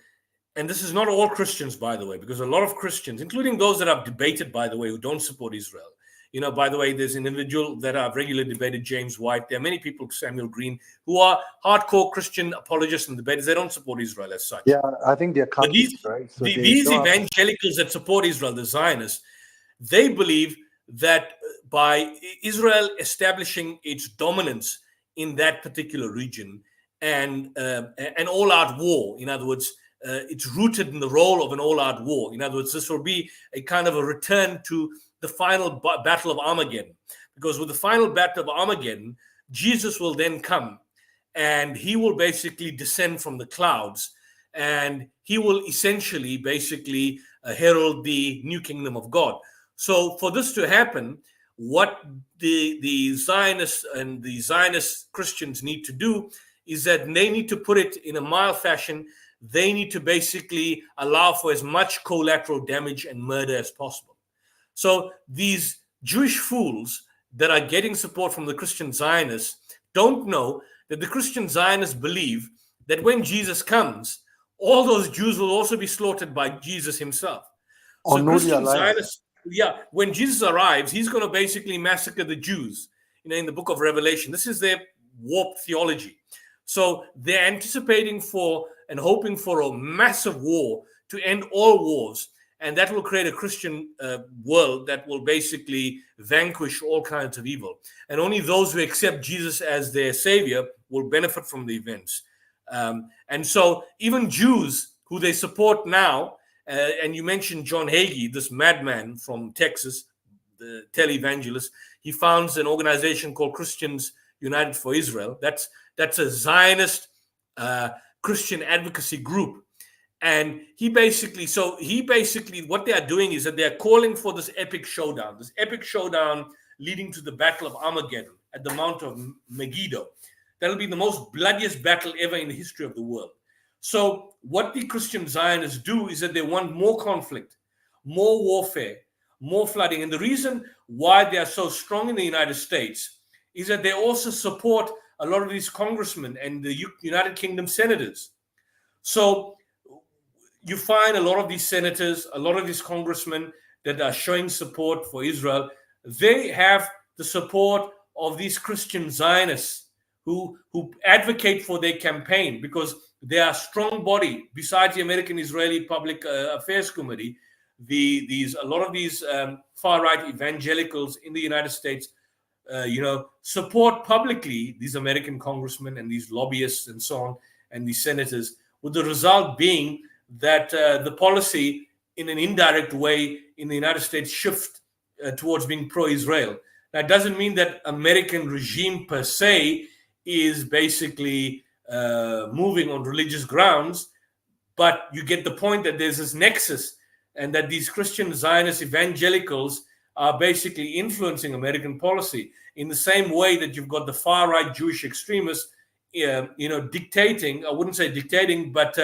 and this is not all Christians, by the way, because a lot of Christians, including those that I've debated, by the way, who don't support Israel. By the way, there's an individual that I've regularly debated, James White. There are many people, Samuel Green, who are hardcore Christian apologists and debaters. They don't support Israel as such. Yeah, I think they're Catholics, right? So these evangelicals that support Israel, the Zionists, they believe that by Israel establishing its dominance in that particular region and an all-out war, in other words, it's rooted in the role of an all-out war. In other words, this will be a kind of a return to the final battle of Armageddon. Because with the final battle of Armageddon, Jesus will then come and he will basically descend from the clouds and he will essentially basically herald the new kingdom of God. So for this to happen, what the Zionists and the Zionist Christians need to do is that they need to put it in a mild fashion. They need to basically allow for as much collateral damage and murder as possible. So these Jewish fools that are getting support from the Christian Zionists don't know that the Christian Zionists believe that when Jesus comes, all those Jews will also be slaughtered by Jesus himself. Or So know their Christian lies. Zionists, when Jesus arrives, he's going to basically massacre the Jews, in the book of Revelation. This is their warped theology. So they're anticipating for and hoping for a massive war to end all wars. And that will create a Christian world that will basically vanquish all kinds of evil. And only those who accept Jesus as their savior will benefit from the events. And so even Jews who they support now, and you mentioned John Hagee, this madman from Texas, the televangelist, he founds an organization called Christians United for Israel. That's a Zionist Christian advocacy group. And he basically, what they are doing is that they are calling for this epic showdown leading to the Battle of Armageddon at the Mount of Megiddo. That'll be the most bloodiest battle ever in the history of the world. So what the Christian Zionists do is that they want more conflict, more warfare, more flooding. And the reason why they are so strong in the United States is that they also support a lot of these congressmen and the United Kingdom senators. So you find a lot of these senators, a lot of these congressmen that are showing support for Israel, they have the support of these Christian Zionists who advocate for their campaign, because they are a strong body. Besides the American Israeli Public Affairs Committee, a lot of these far-right evangelicals in the United States support publicly these American congressmen and these lobbyists and so on, and these senators, with the result being that the policy in an indirect way in the United States shift towards being pro-Israel. That doesn't mean that American regime per se is basically moving on religious grounds, but you get the point that there's this nexus, and that these Christian Zionist evangelicals are basically influencing American policy in the same way that you've got the far-right Jewish extremists, dictating, I wouldn't say dictating, but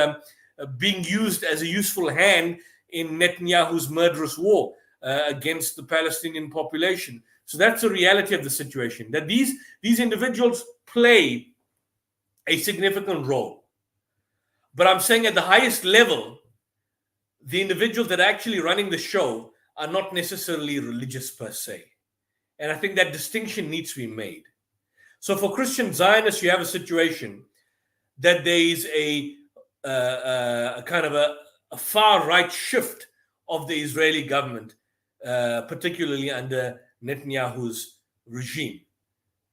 being used as a useful hand in Netanyahu's murderous war against the Palestinian population. So that's the reality of the situation, that these individuals play a significant role. But I'm saying at the highest level, the individuals that are actually running the show are not necessarily religious per se. And I think that distinction needs to be made. So for Christian Zionists, you have a situation that there is a kind of a far-right shift of the Israeli government, particularly under Netanyahu's regime.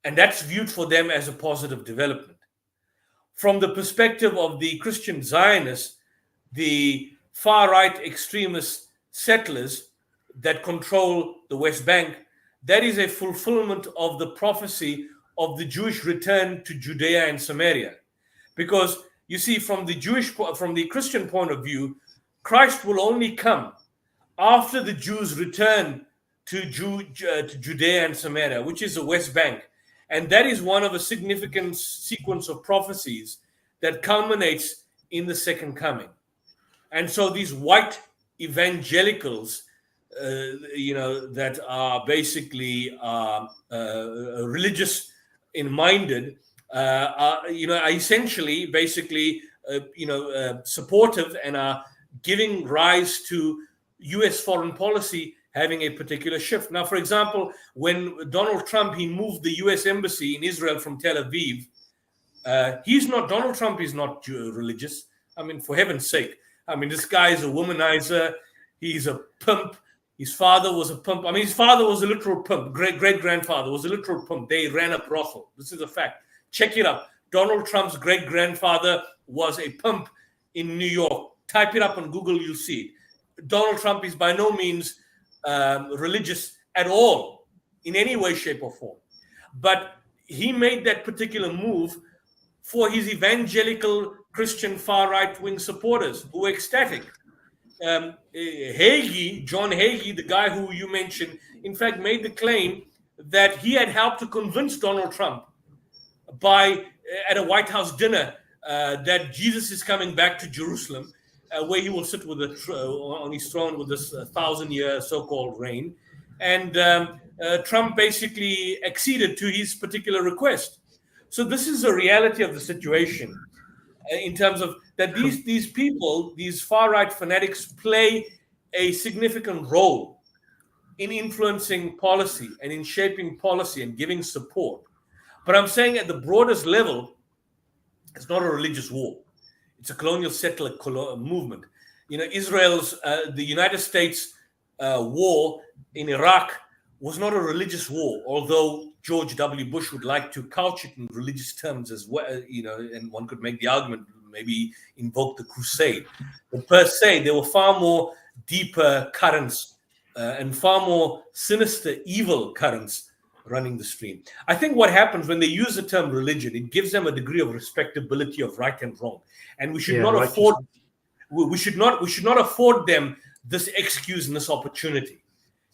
And that's viewed for them as a positive development. From the perspective of the Christian Zionists, the far-right extremist settlers that control the West Bank, that is a fulfillment of the prophecy of the Jewish return to Judea and Samaria. Because you see, from the Christian point of view, Christ will only come after the Jews return to Judea and Samaria, which is the West Bank. And that is one of a significant sequence of prophecies that culminates in the second coming. And so these white evangelicals, that are basically religious in minded, are essentially basically supportive and are giving rise to U.S. foreign policy having a particular shift. Now, for example, when Donald Trump, he moved the U.S. embassy in Israel from Tel Aviv, Donald Trump is not religious. I mean, for heaven's sake. I mean, this guy is a womanizer. He's a pimp. His father was a pimp. I mean, his father was a literal pimp. Great-grandfather was a literal pimp. They ran a brothel. This is a fact. Check it up. Donald Trump's great-grandfather was a pimp in New York. Type it up on Google, you'll see it. Donald Trump is by no means religious at all, in any way, shape, or form. But he made that particular move for his evangelical Christian far right wing supporters who were ecstatic. Hagee, John Hagee, the guy who you mentioned, in fact, made the claim that he had helped to convince Donald Trump at a White House dinner that Jesus is coming back to Jerusalem, where he will sit with on his throne with this 1,000-year so-called reign. And Trump basically acceded to his particular request. So this is the reality of the situation in terms of that these people, these far-right fanatics, play a significant role in influencing policy and in shaping policy and giving support. But I'm saying at the broadest level, it's not a religious war. It's a colonial settler movement. You know, the United States war in Iraq was not a religious war, although George W. Bush would like to couch it in religious terms as well, you know, and one could make the argument, maybe invoke the crusade. But per se, there were far more deeper currents and far more sinister, evil currents running the stream. I think what happens when they use the term religion, it gives them a degree of respectability of right and wrong, and we should not afford. We should not afford them this excuse and this opportunity,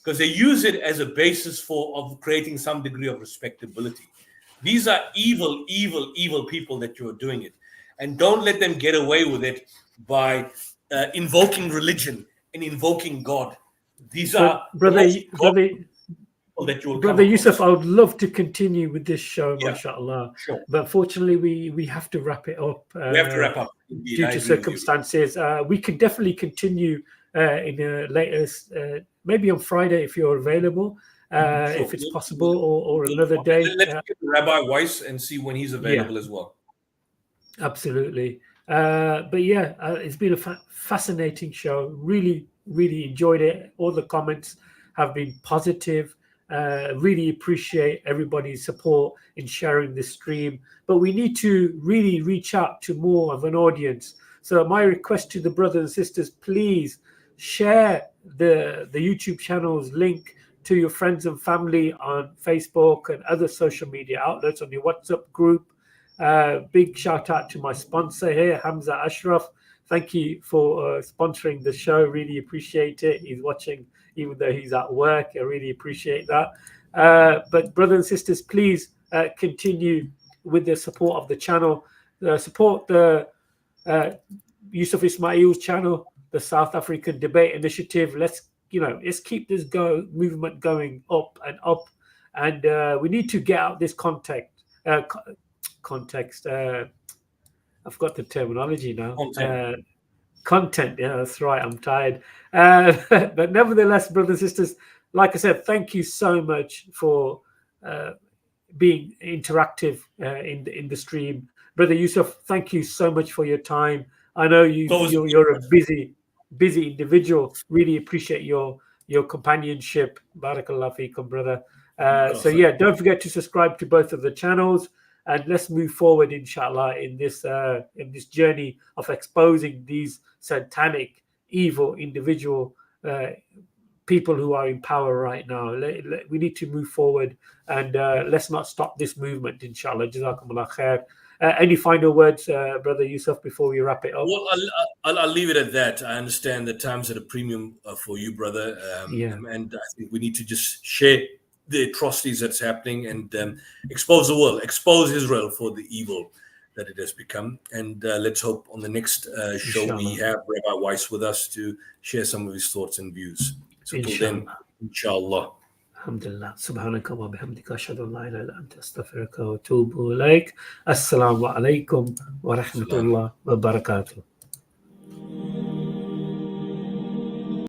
because they use it as a basis of creating some degree of respectability. These are evil, evil, evil people that you're doing it, and don't let them get away with it by invoking religion and invoking God. These are brother Brother Yusuf, I would love to continue with this show, Yeah. mashallah. Sure. But fortunately, we have to wrap it up. We have to wrap up. Indeed, due I to agree with you. circumstances. We can definitely continue in a later, maybe on Friday if you're available, Sure. if it's possible, or another day. Let's get Rabbi Weiss and see when he's available as well. Absolutely. But yeah, it's been a fascinating show. Really, really enjoyed it. All the comments have been positive. Really appreciate everybody's support in sharing this stream. But we need to really reach out to more of an audience. So my request to the brothers and sisters, please share the YouTube channel's link to your friends and family on Facebook and other social media outlets, on your WhatsApp group. Big shout out to my sponsor here, Hamza Ashraf. Thank you for sponsoring the show. Really appreciate it. He's watching even though he's at work. I really appreciate that. But brothers and sisters, please continue with the support of the channel. Support the Yusuf Ismail's channel, the South African Debate Initiative. Let's keep this movement going up and up. And we need to get out this context. I forgot the terminology now. Content, yeah, that's right. I'm tired. But nevertheless, brothers and sisters, like I said, thank you so much for being interactive in the stream. Brother Yusuf, thank you so much for your time. I know you're a busy individual. Really appreciate your companionship. Barakallah feekum, brother. So yeah, don't forget to subscribe to both of the channels. And let's move forward, inshallah, in this journey of exposing these satanic, evil individual people who are in power right now. We need to move forward, and let's not stop this movement, inshallah. Jazakumullah khair. Any final words, Brother Yusuf, before we wrap it up? Well, I'll leave it at that. I understand that time's at a premium for you, brother. And I think we need to just share the atrocities that's happening and expose the world, expose Israel for the evil that it has become. And let's hope on the next show we have Rabbi Weiss with us to share some of his thoughts and views. So till then, inshallah. Alhamdulillah. Subhanaka wa bihamdika ashhadu an la ilaha illa anta astaghfiruka wa atubu ilaik. Assalamu alaikum wa rahmatullah wa barakatuh.